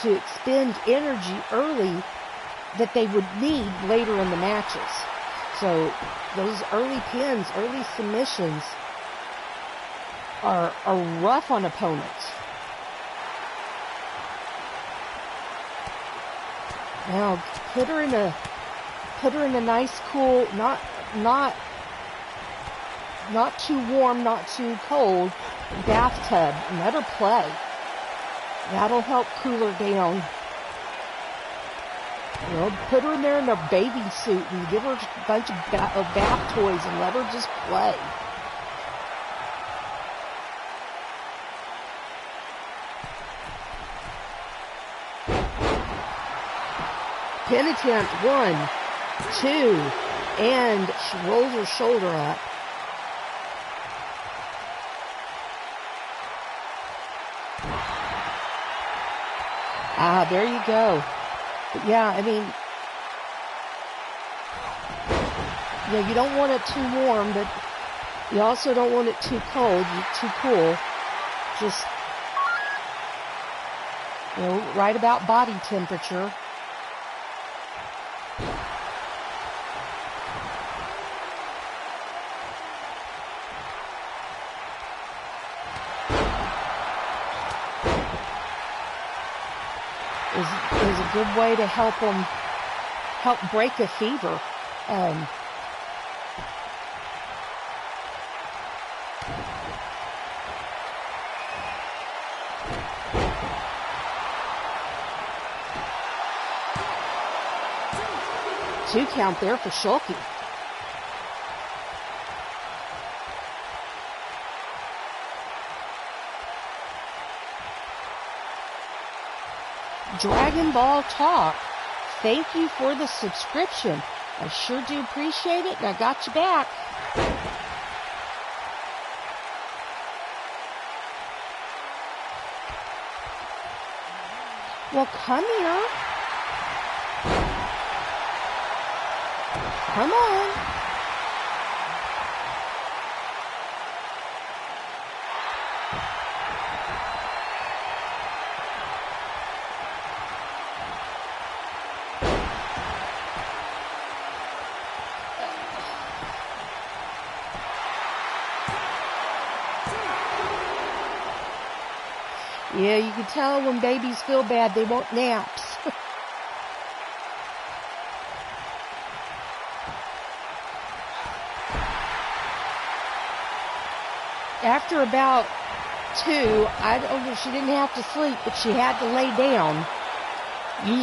to expend energy early that they would need later in the matches. So those early pins, early submissions are rough on opponents. Now put her in a nice cool, not too warm, not too cold bathtub and let her play. That'll help cool her down. Put her in there in a bathing suit and give her a bunch of bath toys and let her just play. Pin attempt, 1, 2, and she rolls her shoulder up. There you go. But yeah, I mean, you don't want it too warm, but you also don't want it too cold, too cool. Just, right about body temperature. Is a good way to help them help break a fever. Two count there for Shulky. Dragon Ball Talk, thank you for the subscription. I sure do appreciate it, and I got you back. Well, come here. Come on. Yeah, you can tell when babies feel bad, they want naps. After about 2, I told her she didn't have to sleep, but she had to lay down.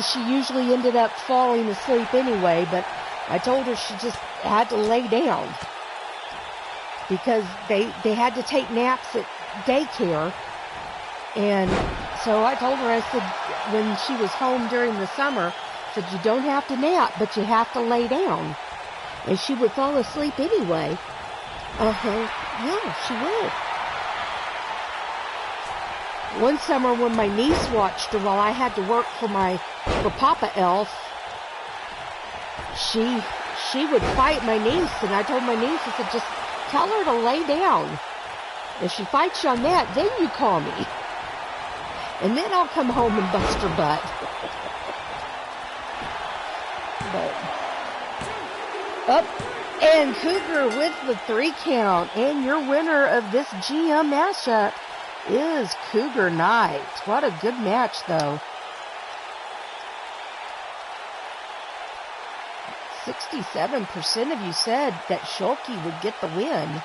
She usually ended up falling asleep anyway, but I told her she just had to lay down because they had to take naps at daycare. And so I told her, I said, when she was home during the summer, I said, you don't have to nap, but you have to lay down. And she would fall asleep anyway. Yeah, she would. One summer when my niece watched her while I had to work for Papa Elf, she would fight my niece, and I told my niece, I said, just tell her to lay down. If she fights you on that, then you call me. And then I'll come home and bust her butt. Up and Cougar with the 3 count. And your winner of this GM matchup is Cougar Knight. What a good match, though. 67% of you said that Shulky would get the win.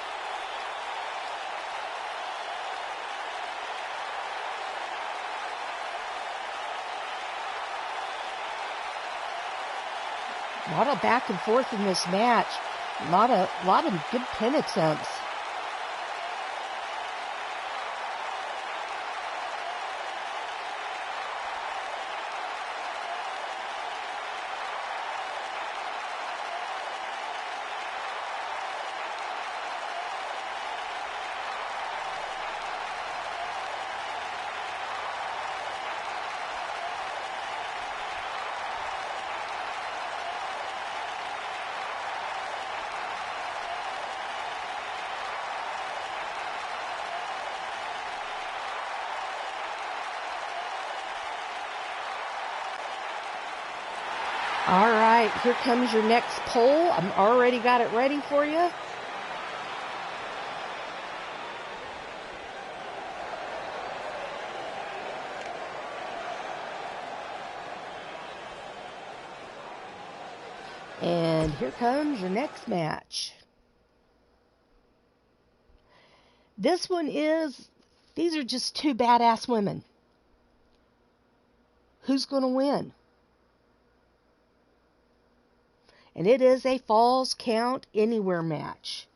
A lot of back and forth in this match. A lot of good pin attempts. All right, here comes your next poll. I've already got it ready for you. And here comes your next match. This one these are just 2 badass women. Who's going to win? And it is a Falls Count Anywhere match.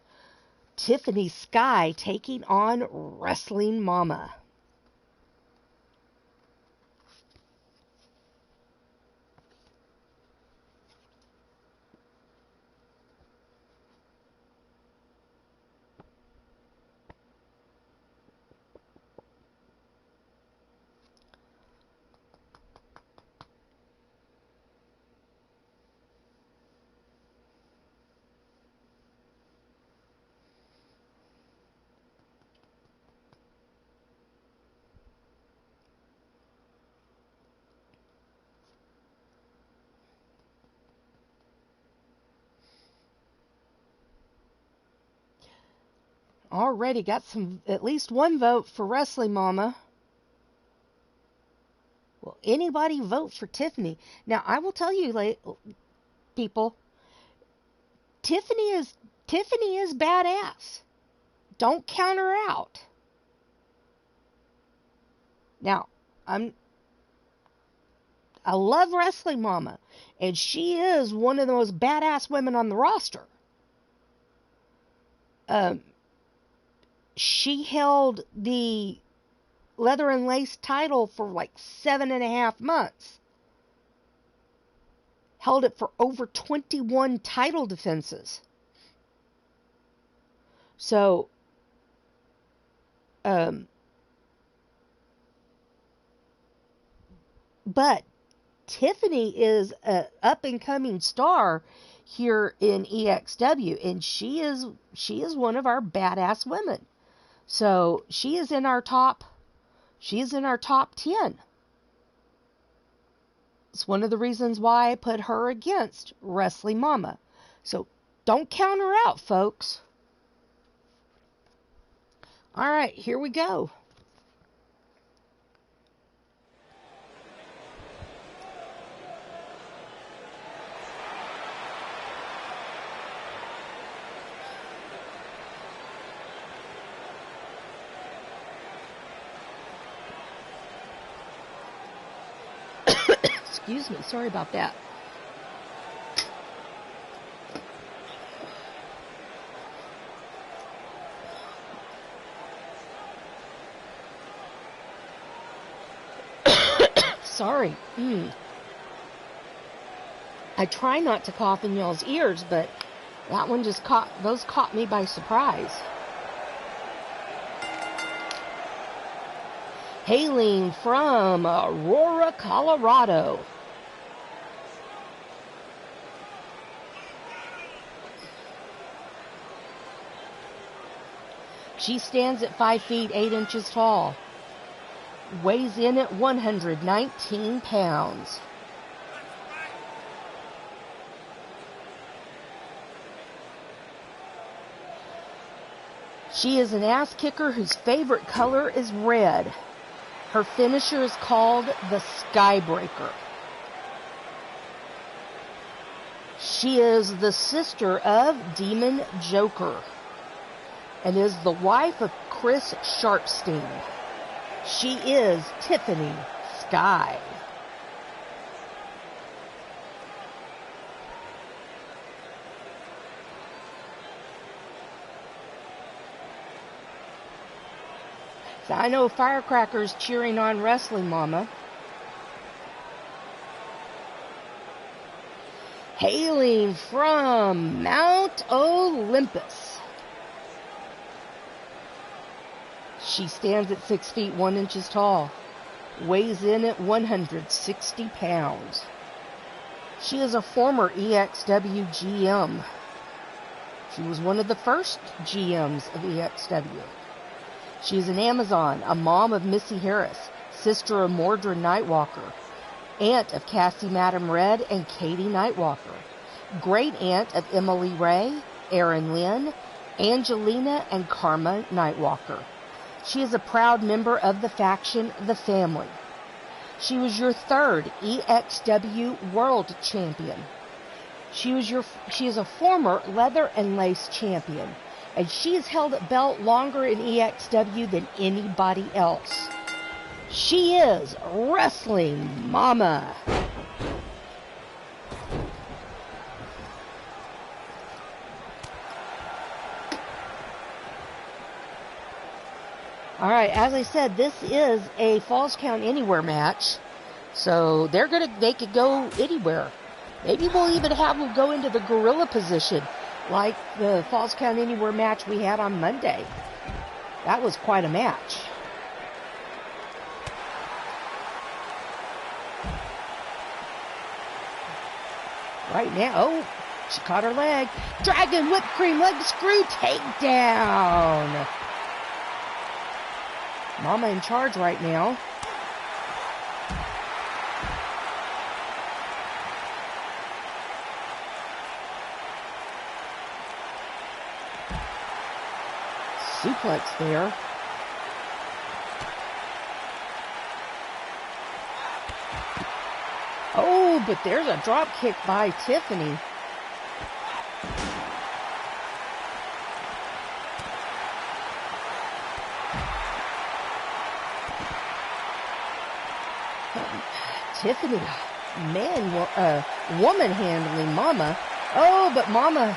Tiffany Sky taking on Wrestling Mama. Already got at least 1 vote for Wrestling Mama. Will anybody vote for Tiffany? Now, I will tell you, people. Tiffany is badass. Don't count her out. Now, I love Wrestling Mama, and she is one of the most badass women on the roster. She held the leather and lace title for like 7.5 months. Held it for over 21 title defenses. So, but Tiffany is an up-and-coming star here in EXW, and she is one of our badass women. So she is in our top 10. It's one of the reasons why I put her against Wrestling Mama. So don't count her out, folks. All right, here we go. Excuse me, sorry about that. Sorry. I try not to cough in y'all's ears, but that one just caught me by surprise. Hailing from Aurora, Colorado. She stands at 5 feet 8 inches tall. Weighs in at 119 pounds. She is an ass kicker whose favorite color is red. Her finisher is called the Skybreaker. She is the sister of Demon Joker and is the wife of Chris Sharpstein. She is Tiffany Sky. So I know Firecracker's cheering on Wrestling Mama. Hailing from Mount Olympus. She stands at 6 feet 1 inches tall. Weighs in at 160 pounds. She is a former EXW GM. She was one of the first GMs of EXW. She is an Amazon, a mom of Missy Harris, sister of Mordred Nightwalker, aunt of Cassie Madam Red and Katie Nightwalker, great aunt of Emily Ray, Erin Lynn, Angelina, and Karma Nightwalker. She is a proud member of the faction The Family. She was your third EXW World Champion. She is a former leather and lace champion, and she has held a belt longer in EXW than anybody else. She is Wrestling Mama. All right, as I said, this is a Falls Count Anywhere match, so they could go anywhere. Maybe we'll even have them go into the gorilla position, like the Falls Count Anywhere match we had on Monday. That was quite a match. Right now, oh, she caught her leg. Dragon whipped cream leg screw takedown. Mama in charge right now. Suplex there. Oh, Oh, but there's a drop kick by Tiffany. Tiffany, woman handling Mama. Oh, but Mama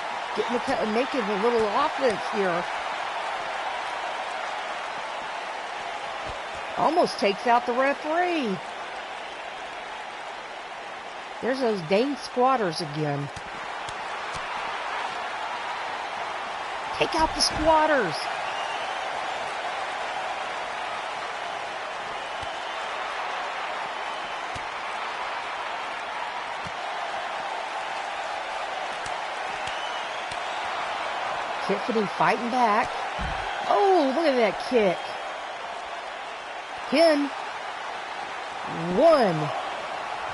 making a little offense here. Almost takes out the referee. There's those dang squatters again. Take out the squatters. Tiffany fighting back. Oh, look at that kick. Pin. 1.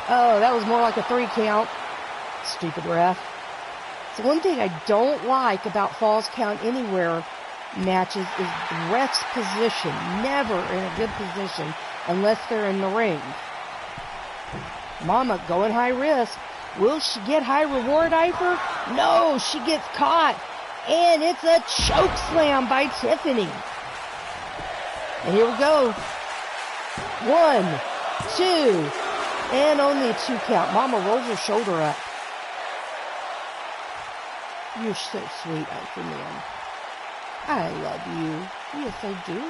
Oh, that was more like a 3 count. Stupid ref. So one thing I don't like about Falls Count Anywhere matches is the ref's position. Never in a good position unless they're in the ring. Mama going high risk. Will she get high reward, Ifer? No, she gets caught. And it's a choke slam by Tiffany. And here we go. 1, 2, and only a 2 count. Mama rolls her shoulder up. You're so sweet, Ifer man. I love you. Yes, I do.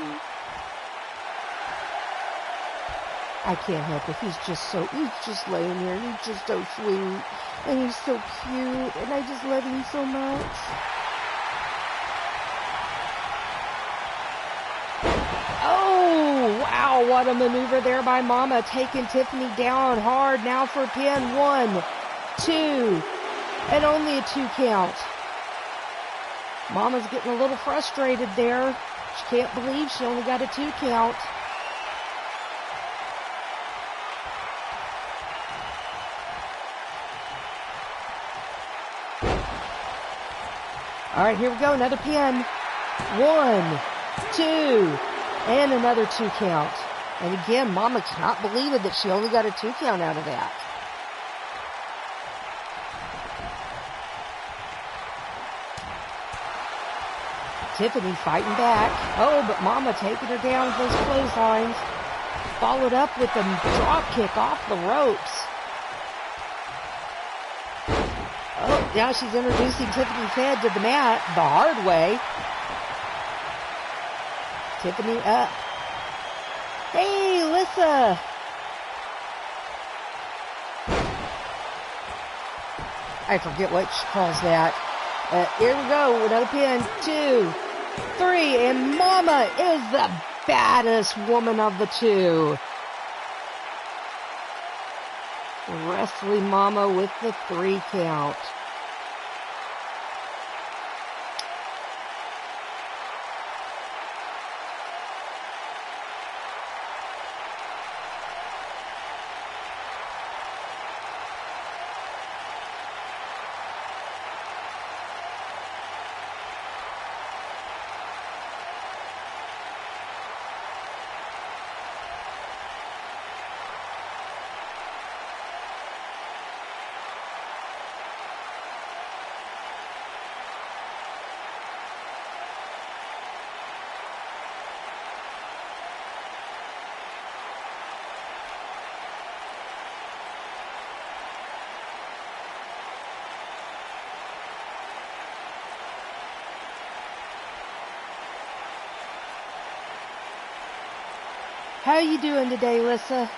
I can't help it. He's just laying here, and he's just so sweet. And he's so cute, and I just love him so much. Oh, wow, what a maneuver there by Mama, taking Tiffany down hard now for a pin. 1, 2, and only a 2 count. Mama's getting a little frustrated there. She can't believe she only got a 2 count. All right, here we go, another pin. 1, 2, and another 2 count. And again, Mama cannot believe it that she only got a 2 count out of that. Tiffany fighting back. Oh, but Mama taking her down with those clotheslines. Followed up with a drop kick off the ropes. Oh, now she's introducing Tiffany's head to the mat the hard way. Tiffany up. Hey, Lissa. I forget what she calls that. Here we go, another pin. 2, 3, and Mama is the baddest woman of the two. Wrestling Mama with the 3 count. How you doing today, Lissa?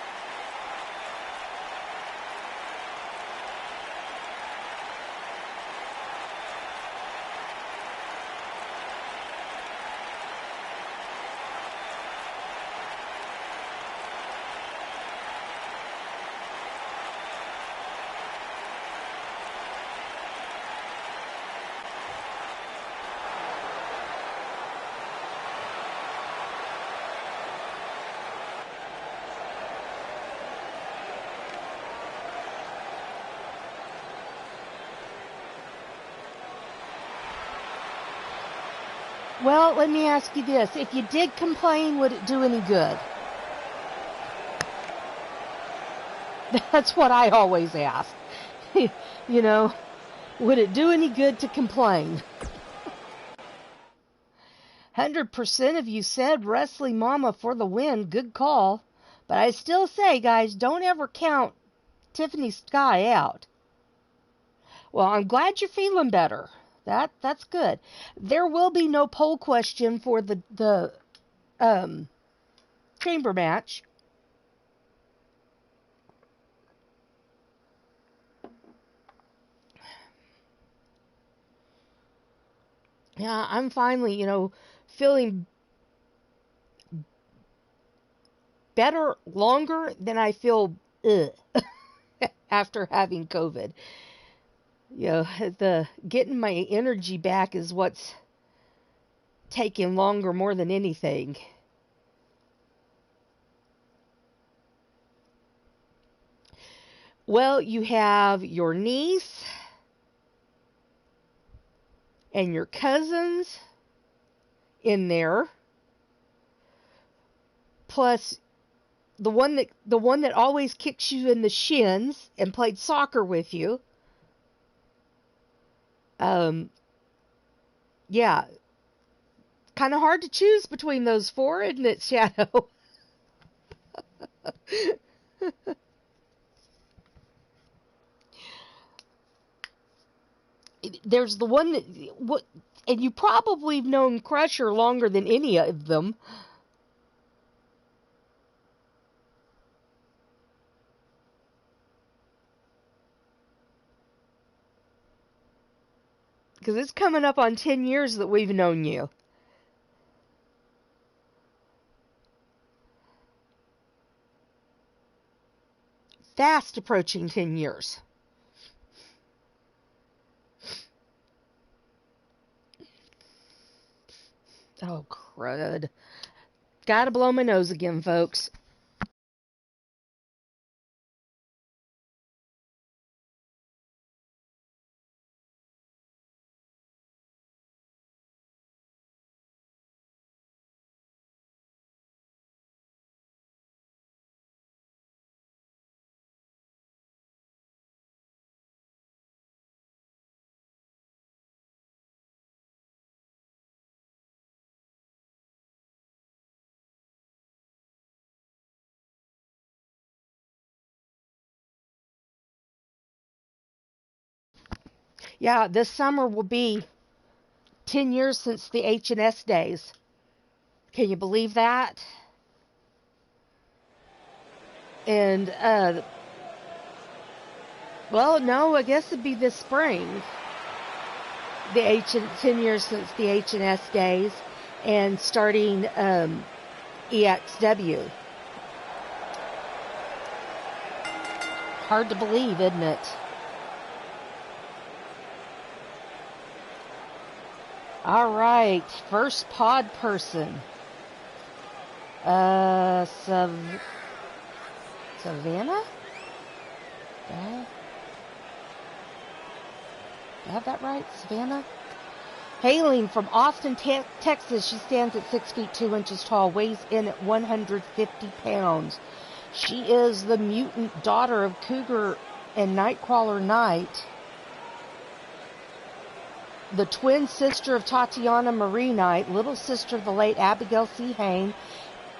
Well, let me ask you this. If you did complain, would it do any good? That's what I always ask. You know, would it do any good to complain? 100% of you said Wrestling Mama for the win. Good call. But I still say, guys, don't ever count Tiffany Sky out. Well, I'm glad you're feeling better. That's good. There will be no poll question for the chamber match. Yeah, I'm finally, feeling better longer than I feel after having COVID. The getting my energy back is what's taking longer more than anything. Well, you have your niece and your cousins in there, plus the one that always kicks you in the shins and played soccer with you. Yeah, kind of hard to choose between those four, isn't it, Shadow? There's the one and you probably have known Crusher longer than any of them. Because it's coming up on 10 years that we've known you. Fast approaching 10 years. Oh, crud. Gotta blow my nose again, folks. Yeah, this summer will be 10 years since the H&S days. Can you believe that? And, well, no, I guess it'd be this spring. 10 years since the H&S days, and starting EXW. Hard to believe, isn't it? All right, first pod person. Savannah? Did I have that right? Savannah? Hailing from Austin, Texas, she stands at 6 feet 2 inches tall, weighs in at 150 pounds. She is the mutant daughter of Cougar and Nightcrawler Knight, the twin sister of Tatiana Marie Knight, little sister of the late Abigail C. Hain,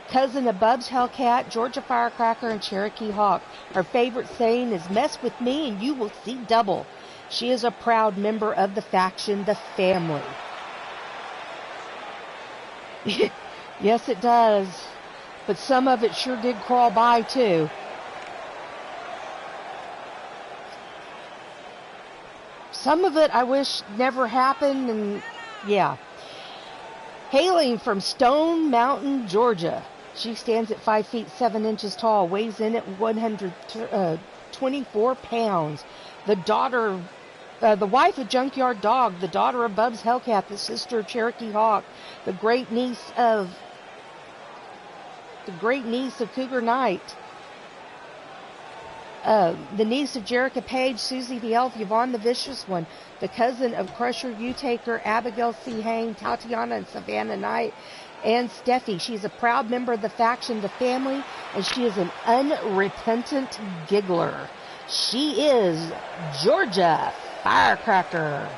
cousin of Bubs Hellcat, Georgia Firecracker, and Cherokee Hawk. Her favorite saying is, "Mess with me and you will see double." She is a proud member of the faction, the Family. Yes, it does. But some of it sure did crawl by, too. Some of it I wish never happened, and yeah. Hailing from Stone Mountain, Georgia. She stands at 5 feet 7 inches tall, weighs in at 124 pounds. The wife of Junkyard Dog, the daughter of Bubs Hellcat, the sister of Cherokee Hawk, the great niece of Cougar Knight, the niece of Jerica Page, Susie the Elf, Yvonne the Vicious One, the cousin of Crusher U-Taker, Abigail C. Hain, Tatiana and Savannah Knight, And Steffi, she's a proud member of the faction, the family, and she is an unrepentant giggler. She is Georgia Firecracker.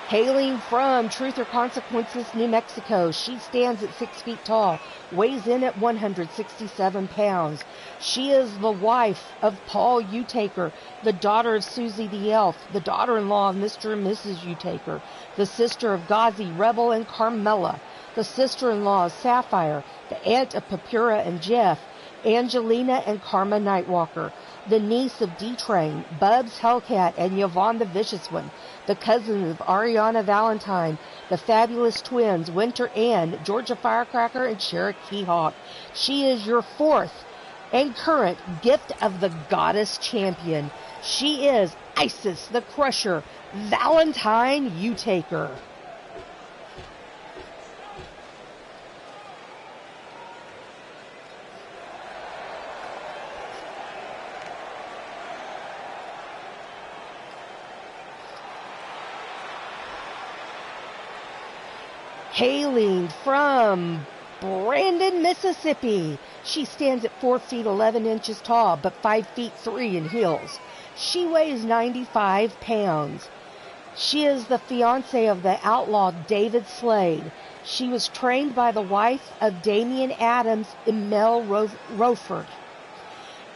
Hailing from Truth or Consequences, New Mexico, she stands at 6 feet tall, weighs in at 167 pounds. She is the wife of Paul Utaker, the daughter of Susie the Elf, the daughter-in-law of Mr. and Mrs. Utaker, the sister of Ghazi, Rebel, and Carmela, the sister-in-law of Sapphire, the aunt of Papura and Jeff, Angelina and Karma Nightwalker, the niece of D-Train, Bubs Hellcat, and Yvonne the Vicious One, the cousin of Ariana Valentine, the fabulous twins, Winter Ann, Georgia Firecracker, and Cherokee Hawk. She is your fourth and current gift of the Goddess Champion. She is Isis the Crusher, Valentine Utaker. Hailing from Brandon, Mississippi, she stands at 4 feet 11 inches tall, but 5 feet 3 in heels. She weighs 95 pounds. She is the fiancée of the outlaw David Slade. She was trained by the wife of Damian Adams, Emil Roford,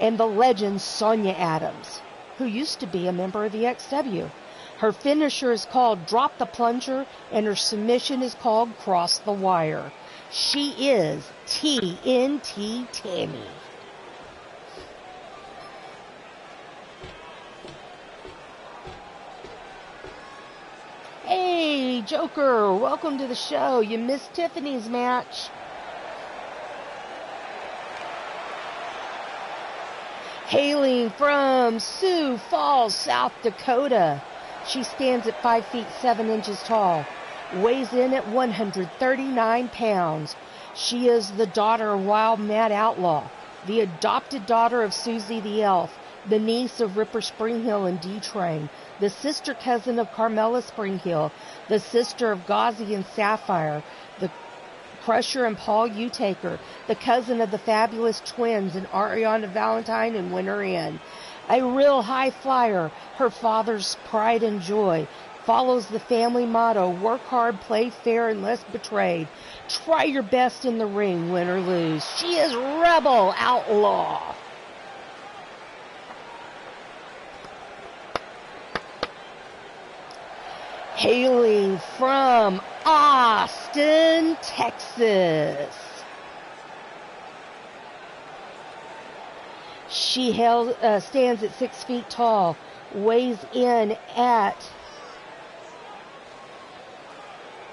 and the legend Sonia Adams, who used to be a member of EXW. Her finisher is called Drop the Plunger, and her submission is called Cross the Wire. She is TNT Tammy. Hey, Joker, welcome to the show. You missed Tiffany's match. Hailing from Sioux Falls, South Dakota, she stands at 5 feet 7 inches tall, weighs in at 139 pounds. She is the daughter of Wild Mad Outlaw, the adopted daughter of Susie the Elf, the niece of Ripper Springhill and D-Train, the sister cousin of Carmela Springhill, the sister of Ghazi and Sapphire, the Crusher and Paul Utaker, the cousin of the fabulous twins and Ariana Valentine and Winter Ann. A real high flyer, her father's pride and joy, follows the family motto, work hard, play fair, and less betrayed. Try your best in the ring, win or lose. She is Rebel Outlaw. Hailing from Austin, Texas, she stands at 6 feet tall, weighs in at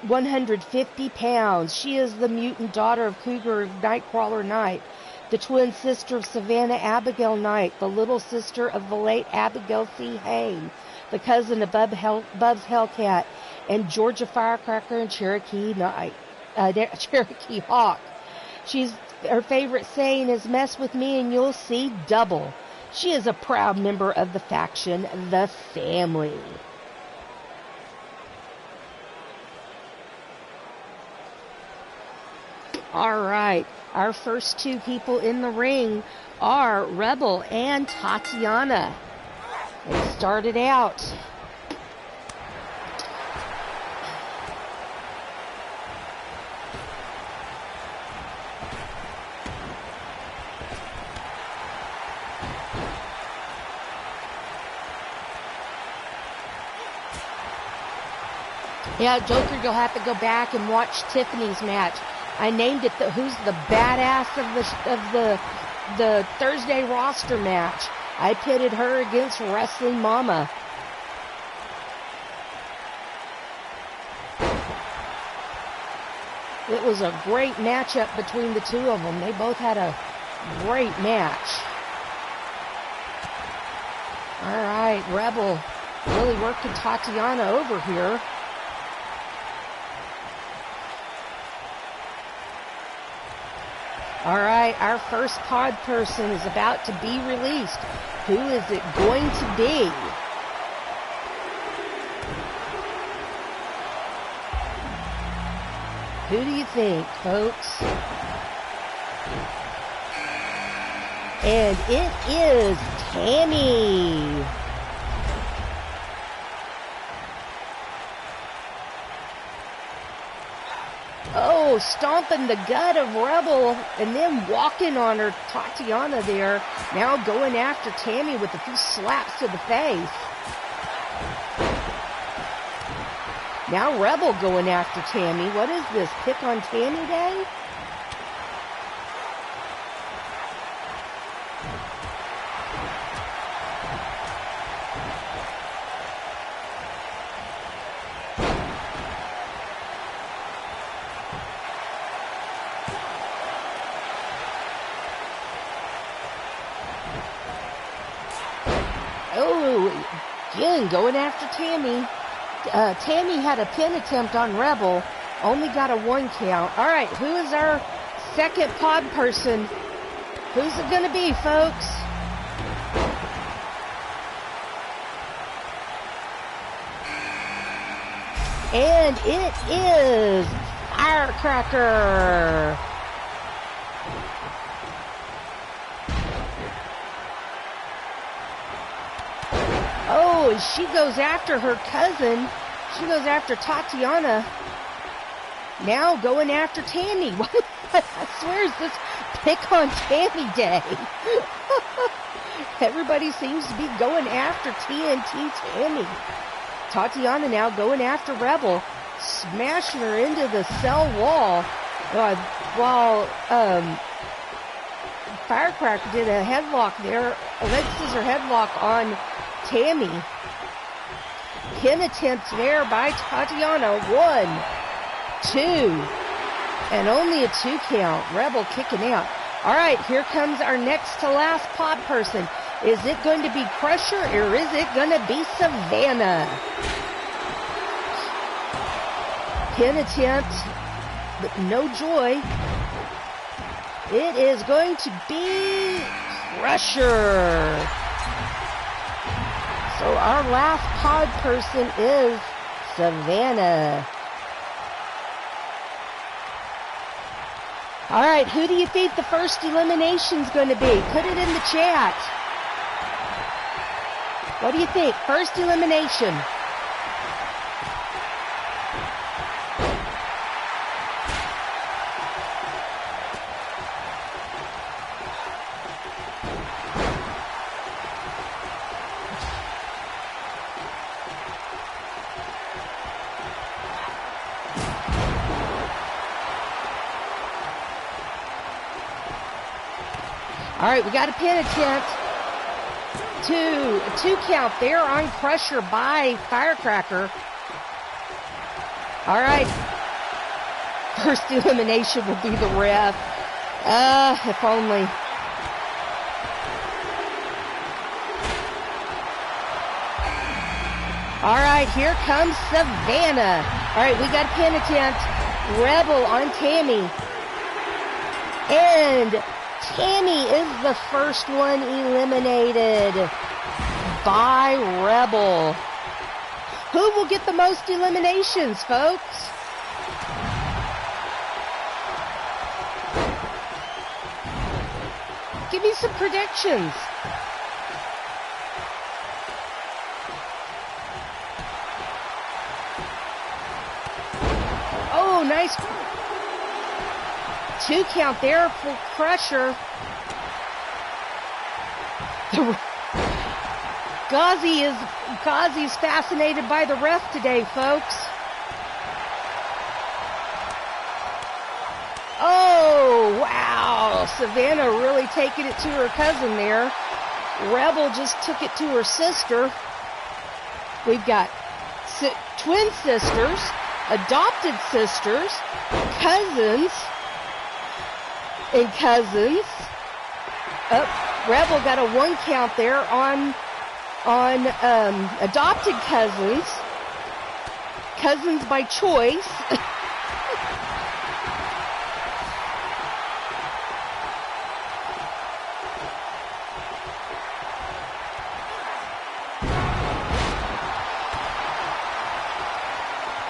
150 pounds. She is the mutant daughter of Cougar of Nightcrawler Knight, the twin sister of Savannah Abigail Knight, the little sister of the late Abigail C. Hain, the cousin of Bubs Hellcat, and Georgia Firecracker and Cherokee Hawk. Her favorite saying is, mess with me and you'll see double. She is a proud member of the faction, the family. All right, our first two people in the ring are Rebel and Tatiana. They started out. Yeah, Joker, you'll have to go back and watch Tiffany's match. I named it Who's the Badass of the Thursday roster match. I pitted her against Wrestling Mama. It was a great matchup between the two of them. They both had a great match. All right, Rebel really working Tatiana over here. All right, our first pod person is about to be released. Who is it going to be? Who do you think, folks? And it is Tammy. Oh, stomping the gut of Rebel and then walking on her Tatiana there. Now going after Tammy with a few slaps to the face. Now Rebel going after Tammy. What is this? Pick on Tammy day? Oh, again, going after Tammy. Tammy had a pin attempt on Rebel. Only got a 1 count. All right, who is our second pod person? Who's it going to be, folks? And it is Firecracker. Oh, and she goes after her cousin. She goes after Tatiana. Now going after Tammy. I swear, is this pick on Tammy day? Everybody seems to be going after TNT Tammy. Tatiana now going after Rebel, smashing her into the cell wall. While Firecracker did a headlock there, a leg scissor headlock on Tammy. Pin attempt there by Tatiana. 1, 2, and only a 2 count. Rebel kicking out. All right, here comes our next to last pod person. Is it going to be Crusher or is it going to be Savannah? Pin attempt, but no joy. It is going to be Crusher. So our last pod person is Savannah. All right, who do you think the first elimination's going to be? Put it in the chat. What do you think? First elimination. All right, we got a pin attempt. 2 count there on Crusher by Firecracker. All right. First elimination will be the ref. If only. All right, here comes Savannah. All right, we got a pin attempt. Rebel on Tammy. And Tammy is the first one eliminated by Rebel. Who will get the most eliminations, folks? Give me some predictions. Oh, nice. 2 count there for Crusher. Ghazi's fascinated by the ref today, folks. Oh, wow. Savannah really taking it to her cousin there. Rebel just took it to her sister. We've got twin sisters, adopted sisters, cousins, and cousins. Rebel got a 1 count there on adopted cousins. Cousins by choice.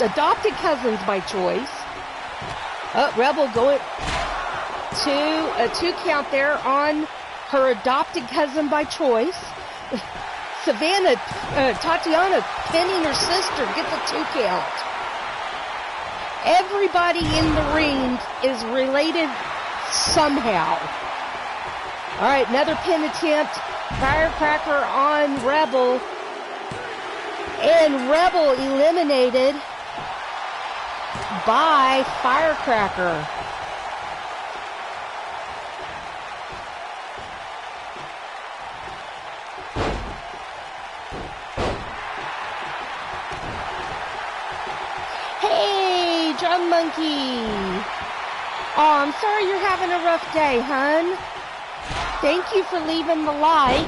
Adopted cousins by choice. Rebel going to a 2 count there on her adopted cousin by choice. Savannah, Tatiana pinning her sister, gets a 2 count. Everybody in the ring is related somehow. All right, another pin attempt. Firecracker on Rebel. And Rebel eliminated by Firecracker. Hey, Drum Monkey. Oh, I'm sorry you're having a rough day, hun. Thank you for leaving the like.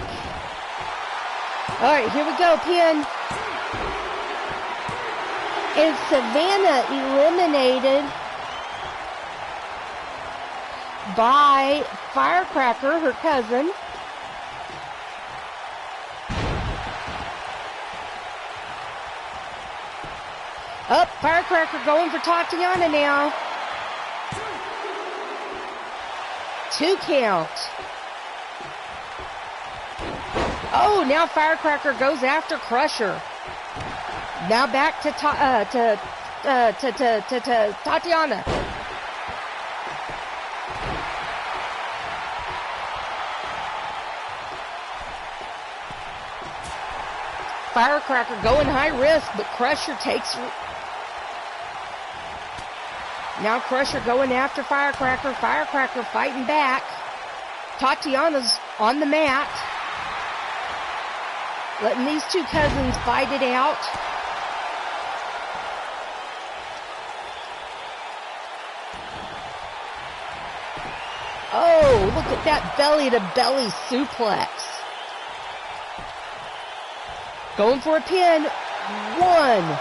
All right, here we go, pin. And Savannah eliminated by Firecracker, her cousin. Up, Firecracker going for Tatiana now. 2 count. Oh, now Firecracker goes after Crusher. Now back to Tatiana. Firecracker going high risk, but Crusher takes... Now Crusher going after Firecracker. Firecracker fighting back. Tatiana's on the mat. Letting these 2 cousins fight it out. Oh, look at that belly-to-belly suplex. Going for a pin. 1,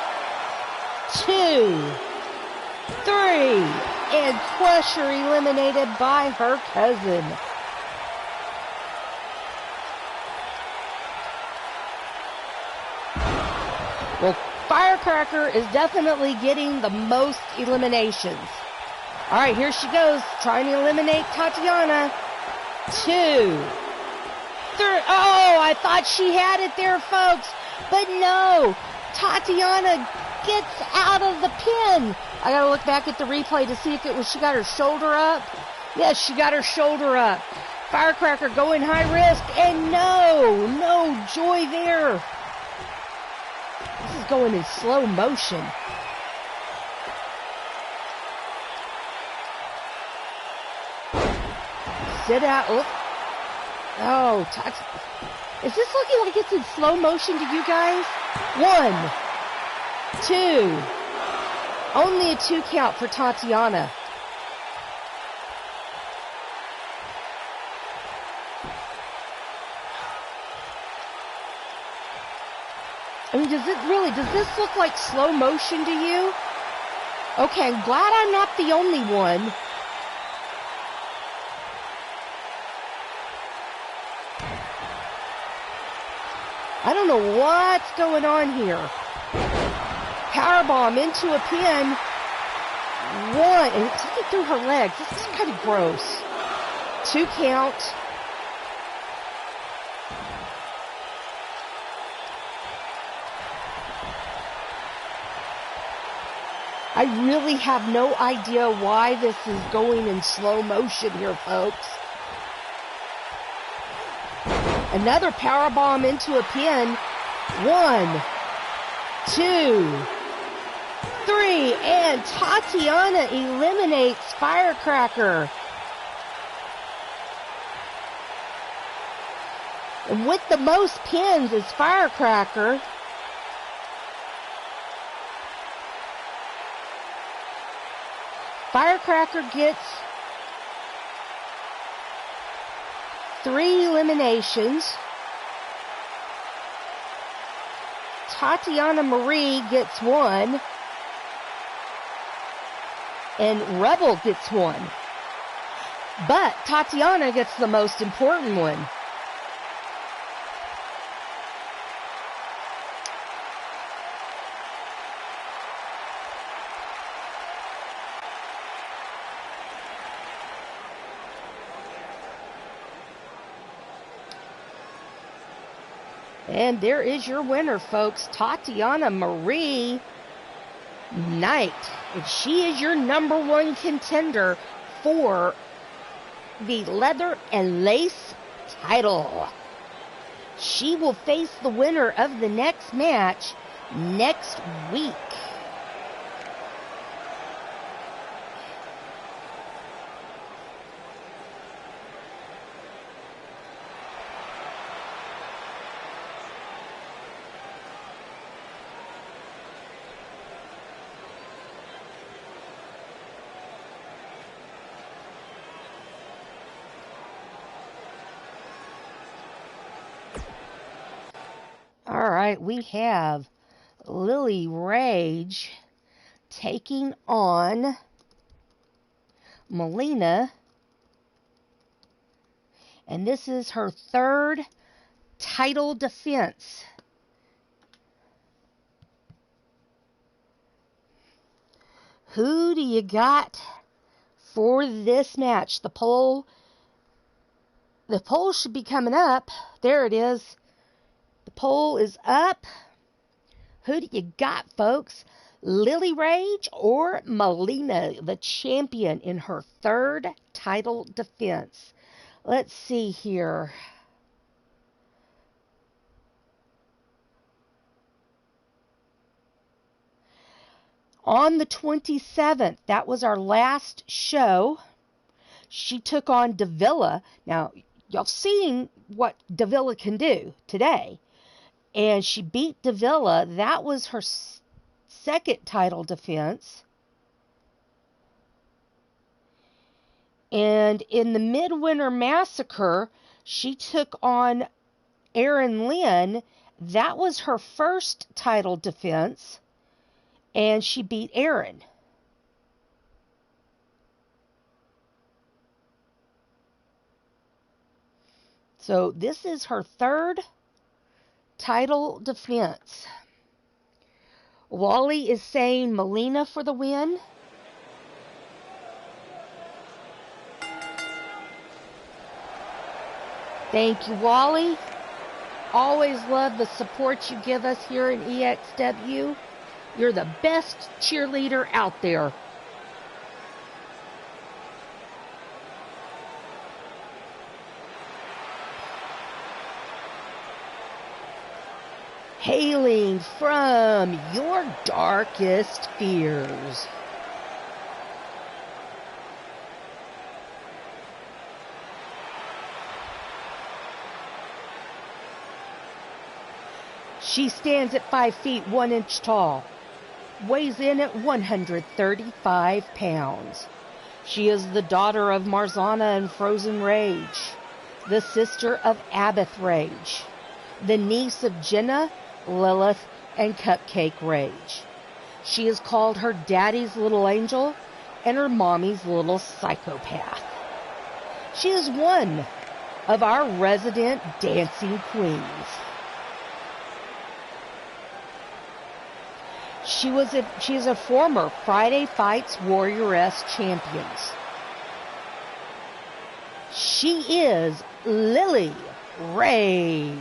2, 3. And Crusher eliminated by her cousin. Well, Firecracker is definitely getting the most eliminations. All right, here she goes, trying to eliminate Tatiana. 2, 3. Oh, I thought she had it there, folks. But no, Tatiana gets out of the pin. I got to look back at the replay to see if it was she got her shoulder up. Yes, she got her shoulder up. Firecracker going high risk, and no joy there. This is going in slow motion. Sit out. Oh, is this looking like it's in slow motion to you guys? 1, 2. Only a 2 count for Tatiana. I mean, does this look like slow motion to you? Okay, I'm glad I'm not the only one. I don't know what's going on here. Powerbomb into a pin. 1, and it's taking through her legs. This is kind of gross. 2 count. I really have no idea why this is going in slow motion here, folks. Another powerbomb into a pin. 1, 2, 3, and Tatiana eliminates Firecracker. And with the most pins is Firecracker. Firecracker gets 3 eliminations. Tatiana Marie gets 1. And Rebel gets 1. But Tatiana gets the most important one. And there is your winner, folks, Tatiana Marie Knight. And she is your number one contender for the leather and lace title. She will face the winner of the next match next week. All right, we have Lily Rage taking on Melina, and this is her third title defense. Who do you got for this match? The poll should be coming up. There it is. The poll is up. Who do you got, folks? Lily Rage or Melina, the champion, in her third title defense? Let's see here. On the 27th, that was our last show, she took on Davila. Now, y'all seen what Davila can do today. And she beat Davila. That was her second title defense. And in the Midwinter Massacre, she took on Erin Lynn. That was her first title defense. And she beat Erin. So this is her third title defense. Wally is saying Melina for the win. Thank you, Wally. Always love the support you give us here in EXW. You're the best cheerleader out there. Hailing from your darkest fears. She stands at 5 feet 1 inch tall, weighs in at 135 pounds. She is the daughter of Marzana and Frozen Rage, the sister of Abath Rage, the niece of Jenna, Lilith, and Cupcake Rage. She is called her daddy's little angel and her mommy's little psychopath. She is one of our resident dancing queens. She is a former Friday Fights Warrioress champions. She is Lily Rage.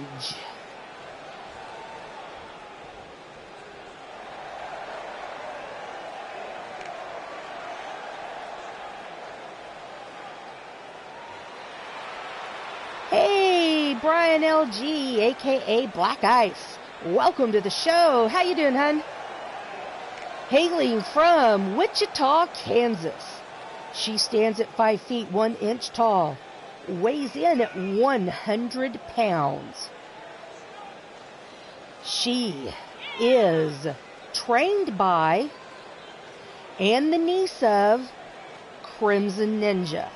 Hey, Brian LG, aka Black Ice. Welcome to the show. How you doing, hun? Hailing from Wichita, Kansas. She stands at 5 feet 1 inch tall, weighs in at 100 pounds. She is trained by and the niece of Crimson Ninja.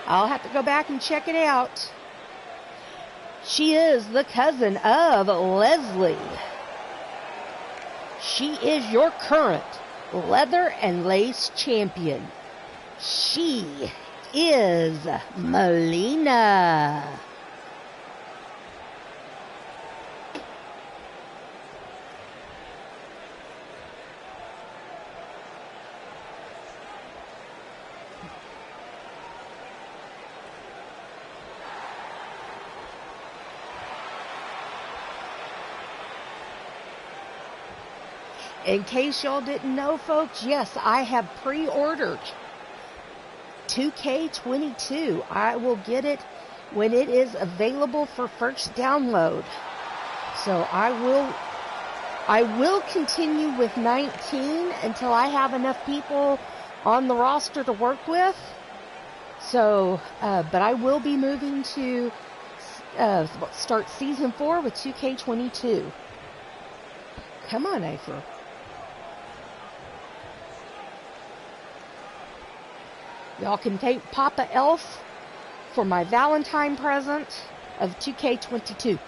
I'll have to go back and check it out. She is the cousin of Leslie. She is your current leather and lace champion. She is Melina. In case y'all didn't know, folks, yes, I have pre-ordered 2K22. I will get it when it is available for first download. So I will continue with 19 until I have enough people on the roster to work with. So, but I will be moving to start season 4 with 2K22. Come on, Afer. Y'all can take Papa Elf for my Valentine present of 2K22.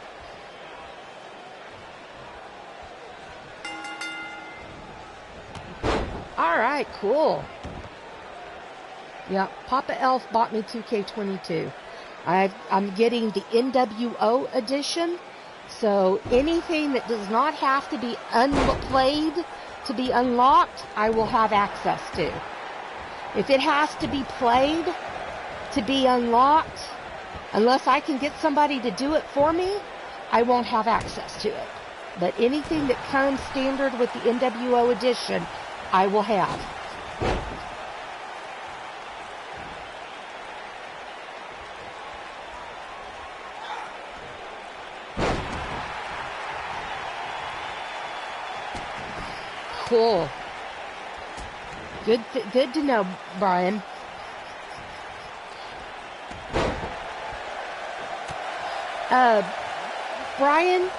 Alright, cool. Yeah, Papa Elf bought me 2K22. I'm getting the NWO edition, so anything that does not have to be unplayed to be unlocked, I will have access to. If it has to be played to be unlocked, unless I can get somebody to do it for me, I won't have access to it. But anything that comes standard with the NWO edition, I will have. Cool. Good to know, Brian. Brian,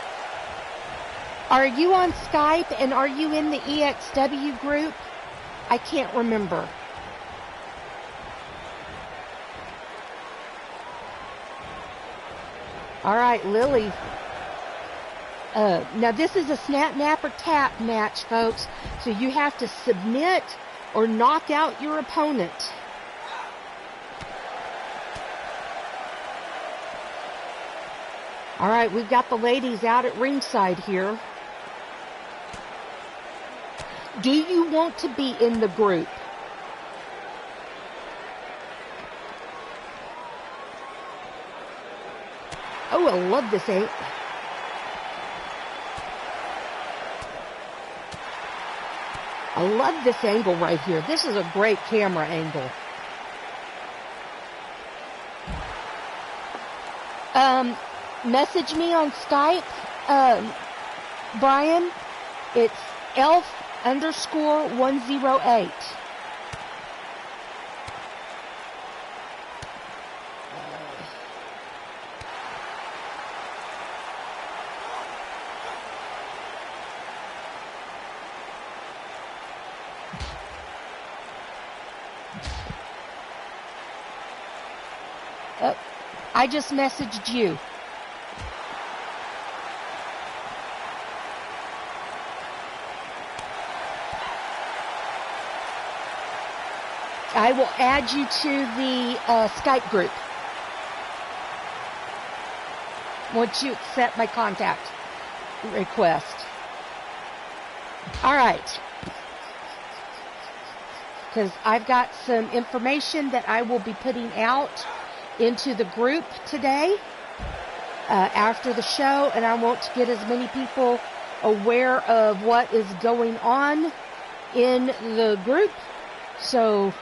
are you on Skype and are you in the EXW group? I can't remember. All right, Lily. Now this is a snap, nap, or tap match, folks. So you have to submit or knock out your opponent. All right, we've got the ladies out at ringside here. Do you want to be in the group? Oh, I love this angle. I love this angle right here. This is a great camera angle. Message me on Skype, Brian. It's elf_108. I just messaged you. I will add you to the Skype group once you accept my contact request. All right. Because I've got some information that I will be putting out into the group today after the show, and I want to get as many people aware of what is going on in the group. So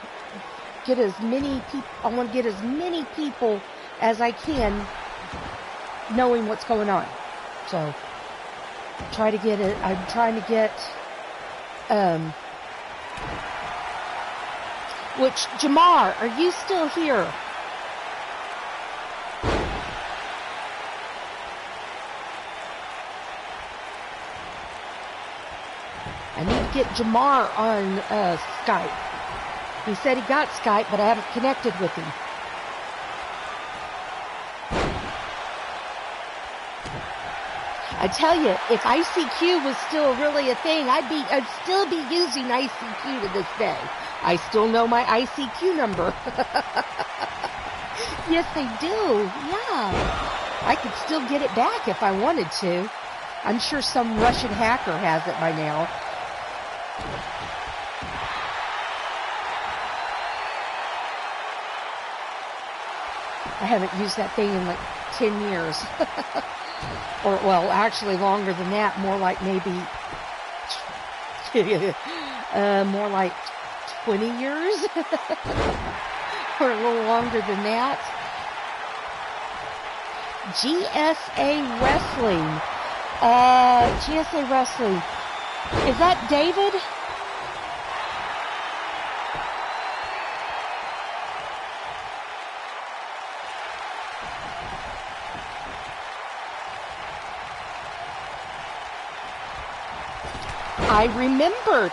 get as many people, I want to get as many people as I can knowing what's going on. So try to get it. I'm trying to get which, Jamar, are you still here? I need to get Jamar on Skype. He said he got Skype, but I haven't connected with him. I tell you, if ICQ was still really a thing, I'd still be using ICQ to this day. I still know my ICQ number. Yes, I do. Yeah. I could still get it back if I wanted to. I'm sure some Russian hacker has it by now. I haven't used that thing in like 10 years. Or, well, actually longer than that, more like maybe More like 20 years or a little longer than that. GSA Wrestling. Is that David? I remembered.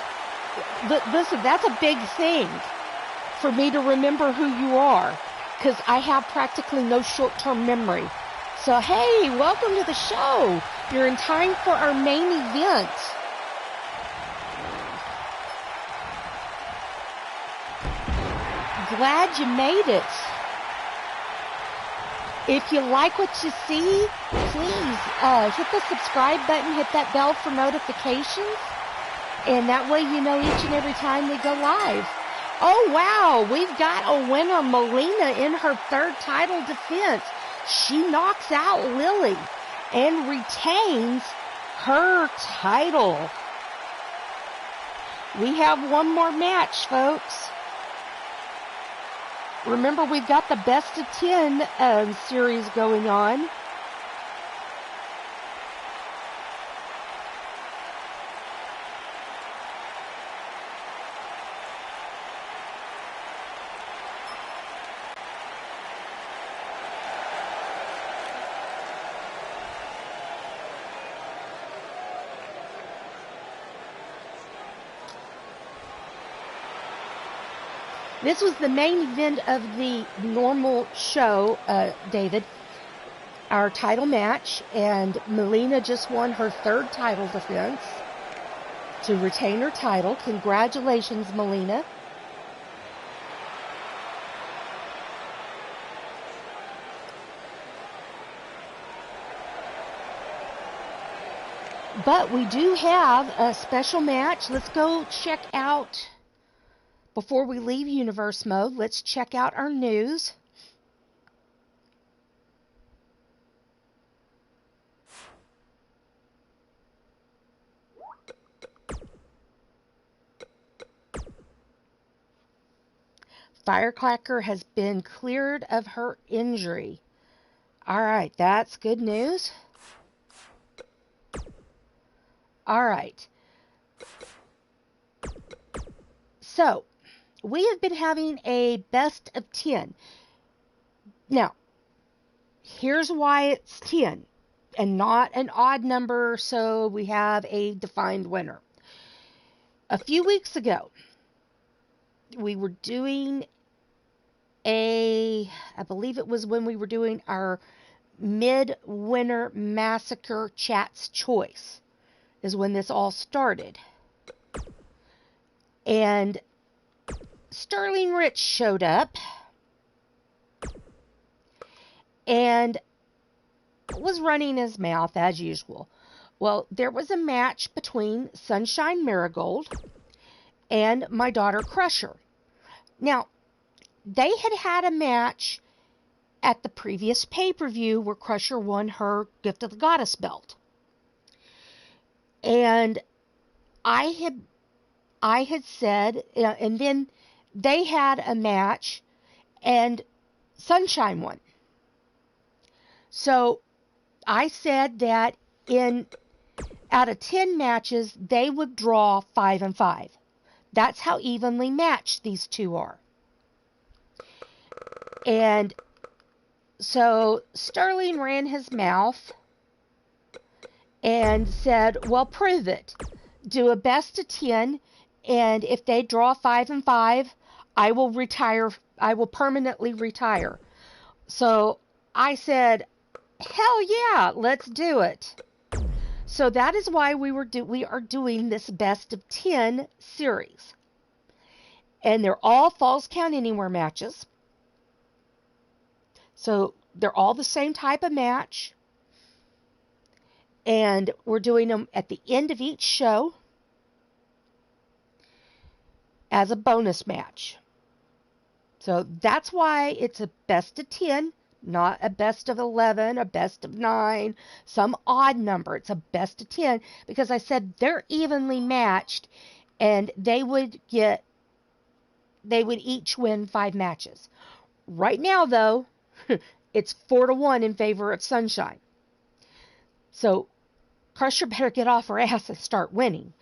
Listen, that's a big thing for me to remember who you are, because I have practically no short-term memory. So, hey, welcome to the show. You're in time for our main event. Glad you made it. If you like what you see, please hit the subscribe button, hit that bell for notifications, and that way you know each and every time we go live. Oh, wow, we've got a winner, Melina, in her third title defense. She knocks out Lily and retains her title. We have one more match, folks. Remember, we've got the best of 10 series going on. This was the main event of the normal show, David, our title match, and Melina just won her third title defense to retain her title. Congratulations, Melina. But we do have a special match. Let's go check out. Before we leave Universe Mode, let's check out our news. Firecracker has been cleared of her injury. All right, that's good news. All right. So, we have been having a best of 10. Now, here's why it's 10 and not an odd number, so we have a defined winner. A few weeks ago, we were doing I believe it was when we were doing our Midwinter Massacre Chat's Choice, is when this all started. And Sterling Rich showed up and was running his mouth as usual. Well, there was a match between Sunshine Marigold and my daughter Crusher. Now, they had a match at the previous pay-per-view where Crusher won her Gift of the Goddess belt. And I had said, and then they had a match, and Sunshine won. So I said that out of 10 matches, they would draw 5 and 5. That's how evenly matched these two are. And so Sterling ran his mouth and said, well, prove it. Do a best of 10, and if they draw 5 and 5, I will retire. I will permanently retire. So I said, hell yeah, let's do it. So that is why we are doing this best of 10 series. And they're all Falls Count Anywhere matches. So they're all the same type of match. And we're doing them at the end of each show as a bonus match. So that's why it's a best of 10 not a best of 11, a best of 9, some odd number. It's a best of 10 because I said they're evenly matched and they would each win 5 matches. Right now, though, it's 4-1 in favor of Sunshine. So Crusher better get off her ass and start winning.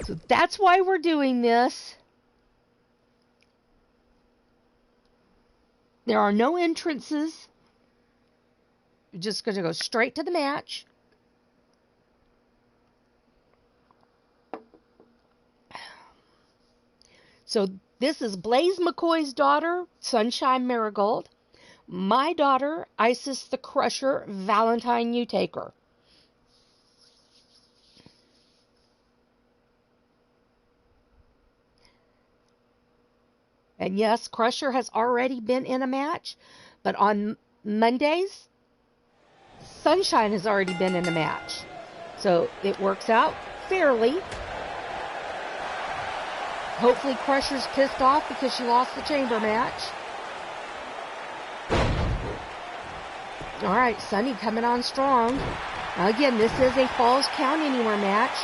So that's why we're doing this. There are no entrances. You're just going to go straight to the match. So this is Blaze McCoy's daughter, Sunshine Marigold. My daughter, Isis the Crusher, Valentine You Taker. And yes, Crusher has already been in a match, but on Mondays, Sunshine has already been in a match. So it works out fairly. Hopefully Crusher's pissed off because she lost the chamber match. Alright, Sunny coming on strong. Now again, this is a Falls Count Anywhere match.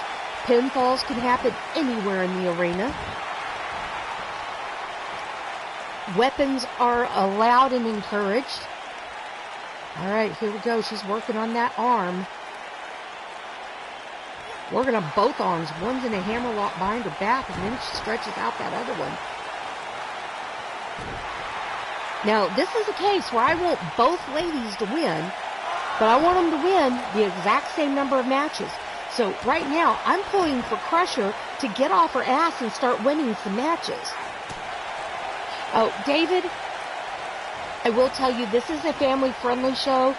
Pinfalls can happen anywhere in the arena. Weapons are allowed and encouraged. Alright, here we go. She's working on that arm. Working on both arms. One's in a hammerlock behind her back, and then she stretches out that other one. Now, this is a case where I want both ladies to win, but I want them to win the exact same number of matches. So right now, I'm pulling for Crusher to get off her ass and start winning some matches. Oh, David, I will tell you, this is a family-friendly show.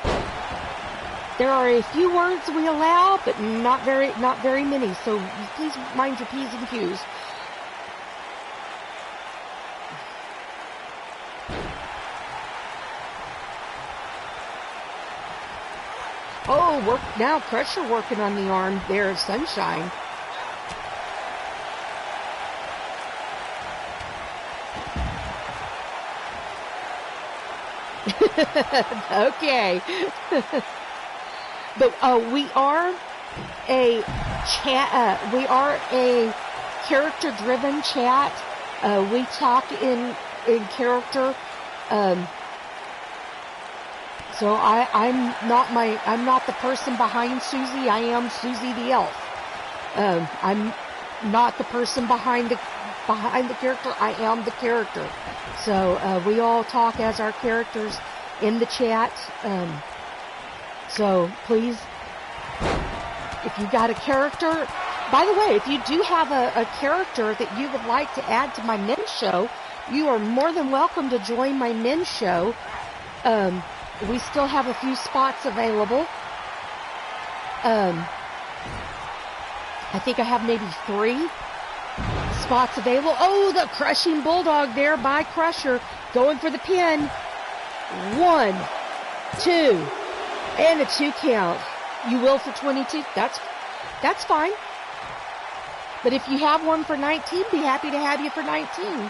There are a few words we allow, but not very many. So please mind your P's and Q's. Oh, now Crusher working on the arm there of Sunshine. Okay. But we are a chat. We are a character-driven chat. We talk in character. So I'm not the person behind Susie. I am Susie the elf. I'm not the person behind the character. I am the character. So we all talk as our characters in the chat. So please, if you got a character, by the way, if you do have a character that you would like to add to my men's show, you are more than welcome to join my men's show. We still have a few spots available. I think I have maybe 3 spots available. Oh, the crushing bulldog there by Crusher, going for the pin. 1, 2, and a 2 count. You will for 22. That's fine. But if you have one for 19, be happy to have you for 19.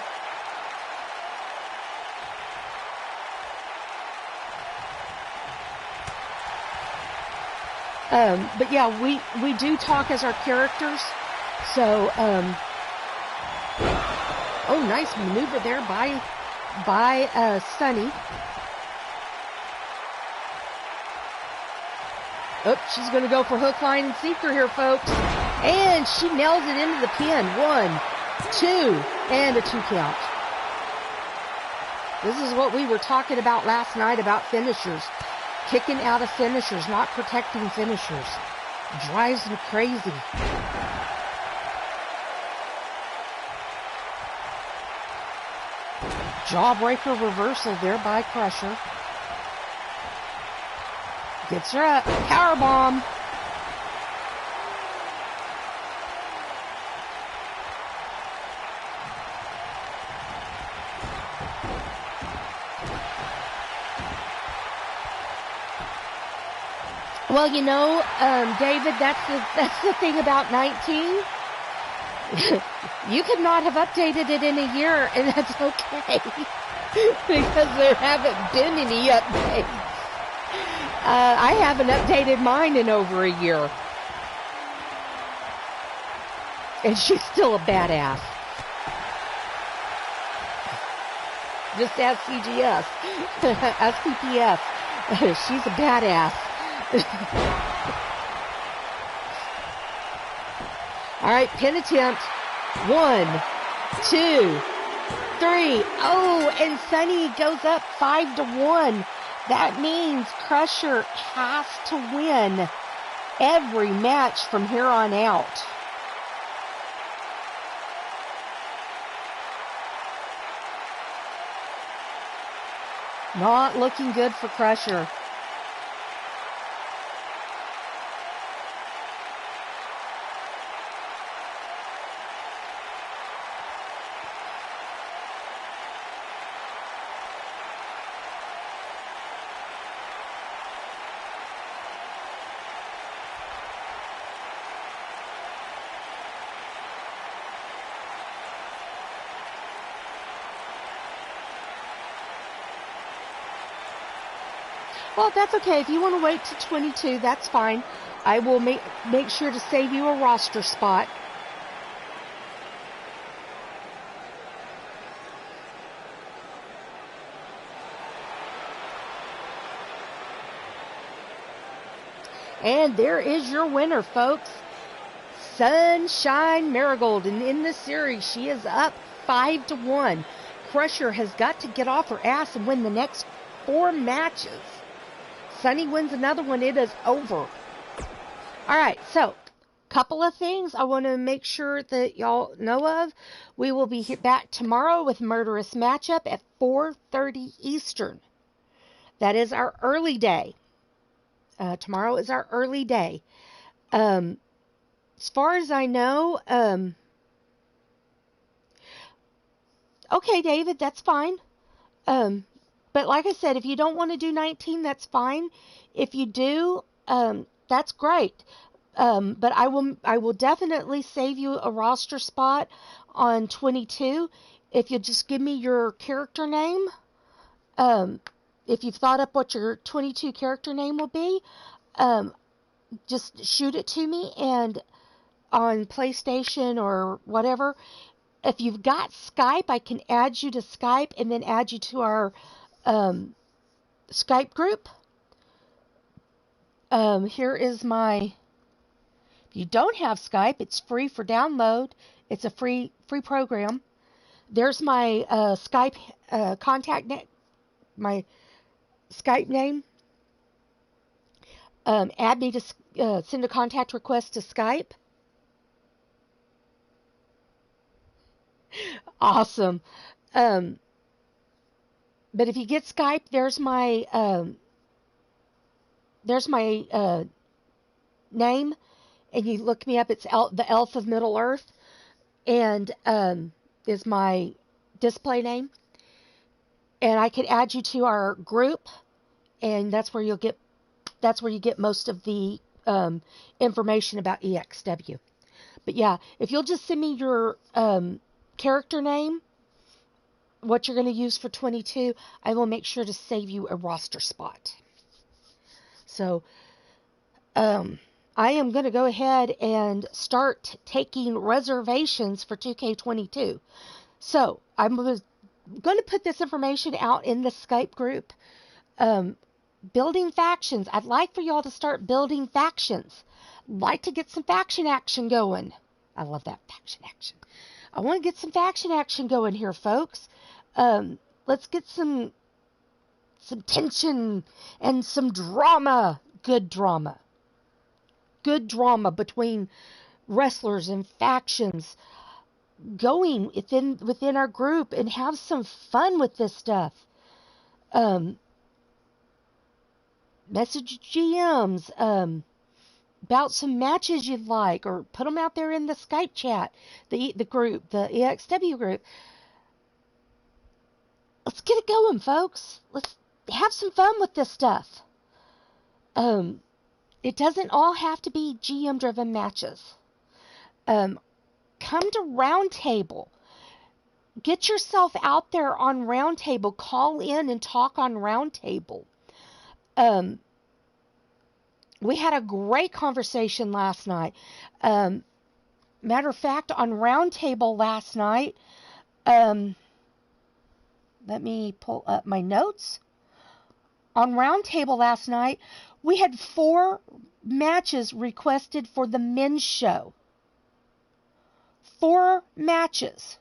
But yeah, we do talk as our characters. So, oh, nice maneuver there by Sunny. Oh, she's going to go for hook, line, and sinker here, folks. And she nails it into the pin. 1, 2, and a 2 count. This is what we were talking about last night about finishers. Kicking out of finishers, not protecting finishers. Drives me crazy. Jawbreaker reversal there by Crusher. Gets her up. Powerbomb. Well, you know, David, that's the thing about 19. You could not have updated it in a year, and that's okay. because there haven't been any updates. I haven't updated mine in over a year. And she's still a badass. Just ask CGS. Ask PPF. She's a badass. All right, pin attempt. 1, 2, 3. Oh, and Sunny goes up 5-1. That means Crusher has to win every match from here on out. Not looking good for Crusher. Well, that's okay. If you want to wait to 22, that's fine. I will make sure to save you a roster spot. And there is your winner, folks. Sunshine Marigold. And in this series, she is up 5-1. Crusher has got to get off her ass and win the next 4 matches. Sunny wins another one, it is over. All right, so couple of things I want to make sure that y'all know of. We will be back tomorrow with Murderous Matchup at 4:30 Eastern. That is our early day. Tomorrow is our early day. As far as I know, okay, David, that's fine. But like I said, if you don't want to do 19, that's fine. If you do, that's great. But I will definitely save you a roster spot on 22 if you just give me your character name. If you've thought up what your 22 character name will be, just shoot it to me, and on PlayStation or whatever. If you've got Skype, I can add you to Skype and then add you to our Skype group. Here is my, if you don't have Skype, it's free for download. It's a free program. There's my Skype contact my Skype name. Add me to send a contact request to Skype. Awesome. But if you get Skype, there's my name, and you look me up. It's the Elf of Middle Earth, and is my display name. And I could add you to our group, and that's where you get most of the information about EXW. But yeah, if you'll just send me your character name, what you're going to use for 22, I will make sure to save you a roster spot. So, I am going to go ahead and start taking reservations for 2K22. So, I'm going to put this information out in the Skype group. Building factions. I'd like for y'all to start building factions. Like to get some faction action going. I love that, faction action. I want to get some faction action going here, folks. Let's get some tension and some drama. Good drama. Good drama between wrestlers and factions going within our group, and have some fun with this stuff. Message GMs about some matches you'd like, or put them out there in the Skype chat, the group, the EXW group. Let's get it going, folks. Let's have some fun with this stuff. It doesn't all have to be GM-driven matches. Come to Roundtable. Get yourself out there on Roundtable. Call in and talk on Roundtable. We had a great conversation last night. Matter of fact, on Roundtable last night, let me pull up my notes. On Roundtable last night, we had 4 matches requested for the men's show. 4 matches.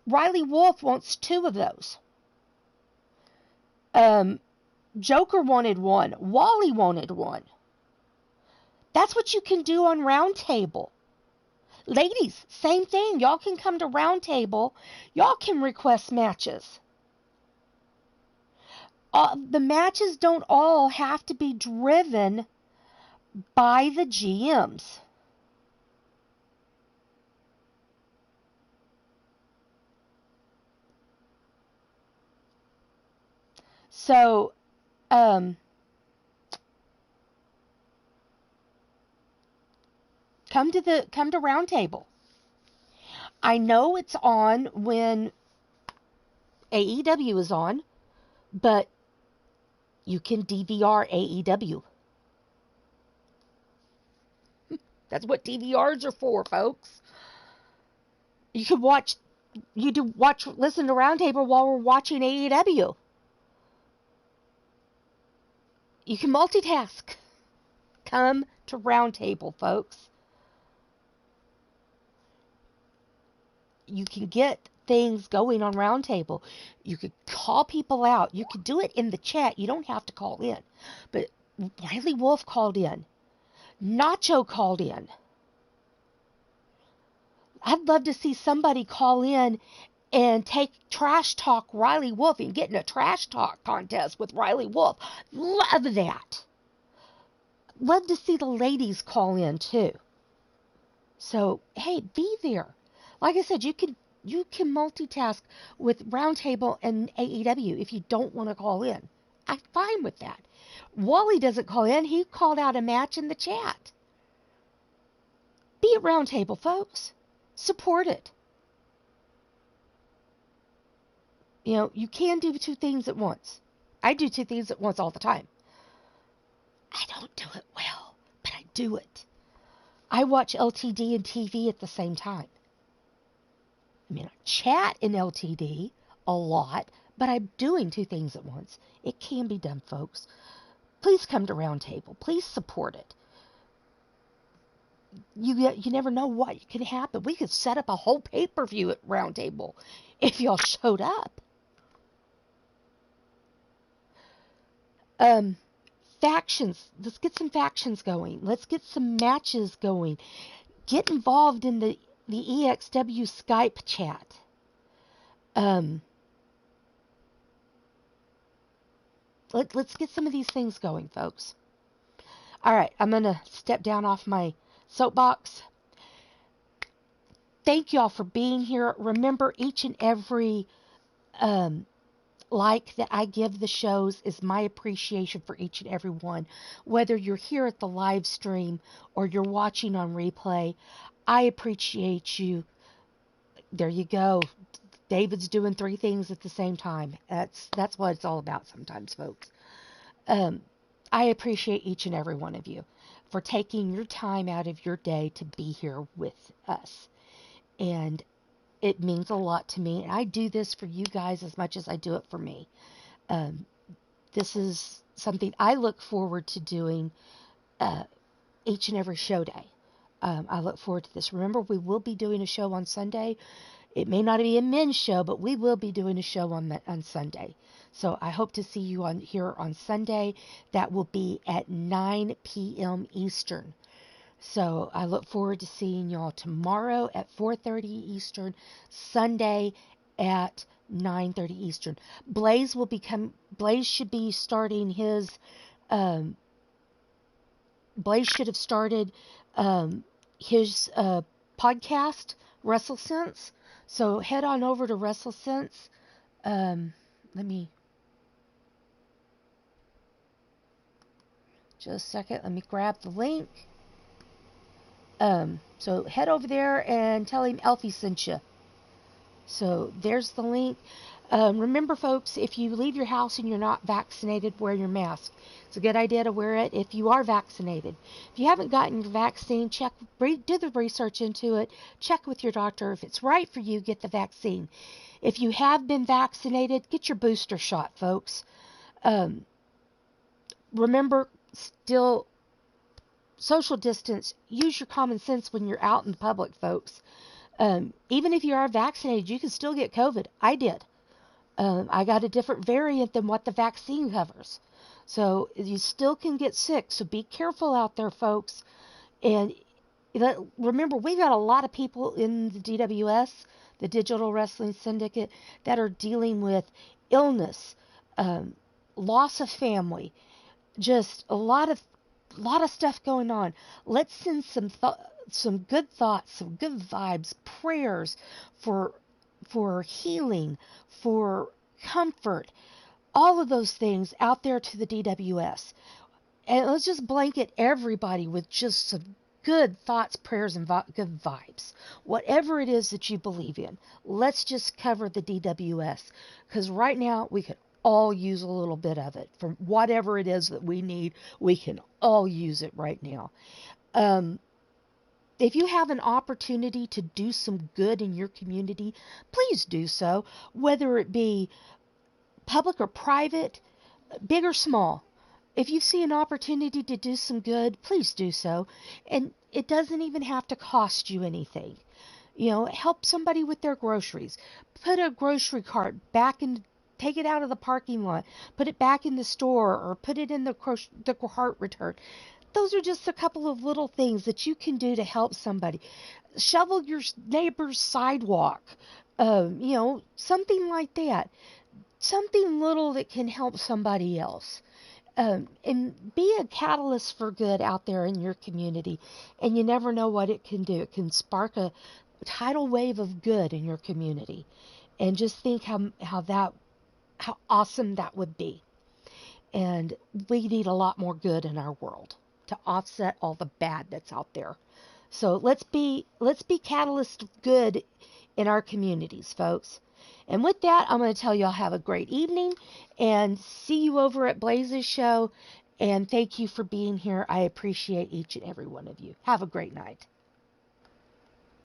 Riley Wolf wants 2 of those. Joker wanted 1. Wally wanted 1. That's what you can do on Roundtable. Ladies, same thing. Y'all can come to Roundtable. Y'all can request matches. The matches don't all have to be driven by the GMs. So, come to Roundtable. I know it's on when AEW is on, but you can DVR AEW. That's what DVRs are for, folks. You can listen to Roundtable while we're watching AEW. You can multitask. Come to Roundtable, folks. You can get things going on Roundtable. You could call people out. You could do it in the chat. You don't have to call in. But Riley Wolf called in. Nacho called in. I'd love to see somebody call in and take Trash Talk Riley Wolf and get in a Trash Talk contest with Riley Wolf. Love that. Love to see the ladies call in too. So, hey, be there. Like I said, you can multitask with Roundtable and AEW if you don't want to call in. I'm fine with that. Wally doesn't call in. He called out a match in the chat. Be at Roundtable, folks. Support it. You know, you can do 2 things at once. I do 2 things at once all the time. I don't do it well, but I do it. I watch LTD and TV at the same time. I mean, I chat in LTD a lot, but I'm doing 2 things at once. It can be done, folks. Please come to Roundtable. Please support it. You never know what can happen. We could set up a whole pay-per-view at Roundtable if y'all showed up. Factions. Let's get some factions going. Let's get some matches going. Get involved in the EXW Skype chat. Let's get some of these things going, folks. All right, I'm going to step down off my soapbox. Thank y'all for being here. Remember, each and every like that I give the shows is my appreciation for each and every one. Whether you're here at the live stream or you're watching on replay, I appreciate you. There you go. David's doing 3 things at the same time. That's what it's all about sometimes, folks. I appreciate each and every one of you for taking your time out of your day to be here with us. And it means a lot to me. And I do this for you guys as much as I do it for me. This is something I look forward to doing each and every show day. I look forward to this. Remember, we will be doing a show on Sunday. It may not be a men's show, but we will be doing a show on Sunday. So I hope to see you here on Sunday. That will be at 9 p.m. Eastern. So I look forward to seeing y'all tomorrow at 4:30 Eastern, Sunday at 9:30 Eastern. Blaze should be starting his. Blaze should have started his podcast, WrestleSense. So head on over to WrestleSense. Let me just a second. Let me grab the link. So head over there and tell him Elfie sent you. So there's the link. Remember, folks, if you leave your house and you're not vaccinated, wear your mask. It's a good idea to wear it if you are vaccinated. If you haven't gotten your vaccine, do the research into it. Check with your doctor. If it's right for you, get the vaccine. If you have been vaccinated, get your booster shot, folks. Remember, still social distance. Use your common sense when you're out in public, folks. Even if you are vaccinated, you can still get COVID. I did. I got a different variant than what the vaccine covers. So you still can get sick. So be careful out there, folks. And remember, we got a lot of people in the DWS, the Digital Wrestling Syndicate, that are dealing with illness, loss of family, just a lot of stuff going on. Let's send some good thoughts, some good vibes, prayers for healing, for comfort, all of those things out there to the DWS. And let's just blanket everybody with just some good thoughts, prayers, and good vibes. Whatever it is that you believe in, let's just cover the DWS. Because right now, we could all use a little bit of it. From whatever it is that we need, we can all use it right now. If you have an opportunity to do some good in your community, please do so, whether it be public or private, big or small. If you see an opportunity to do some good, please do so. And it doesn't even have to cost you anything. Help somebody with their groceries. Put a grocery cart back in, take it out of the parking lot, put it back in the store, or put it in the cart return. Those are just a couple of little things that you can do to help somebody. Shovel your neighbor's sidewalk, something like that. Something little that can help somebody else. And be a catalyst for good out there in your community. And you never know what it can do. It can spark a tidal wave of good in your community. And just think how awesome that would be. And we need a lot more good in our world to offset all the bad that's out there. So let's be catalysts of good in our communities, folks. And with that, I'm going to tell you all have a great evening and see you over at Blaze's show. And thank you for being here. I appreciate each and every one of you. Have a great night.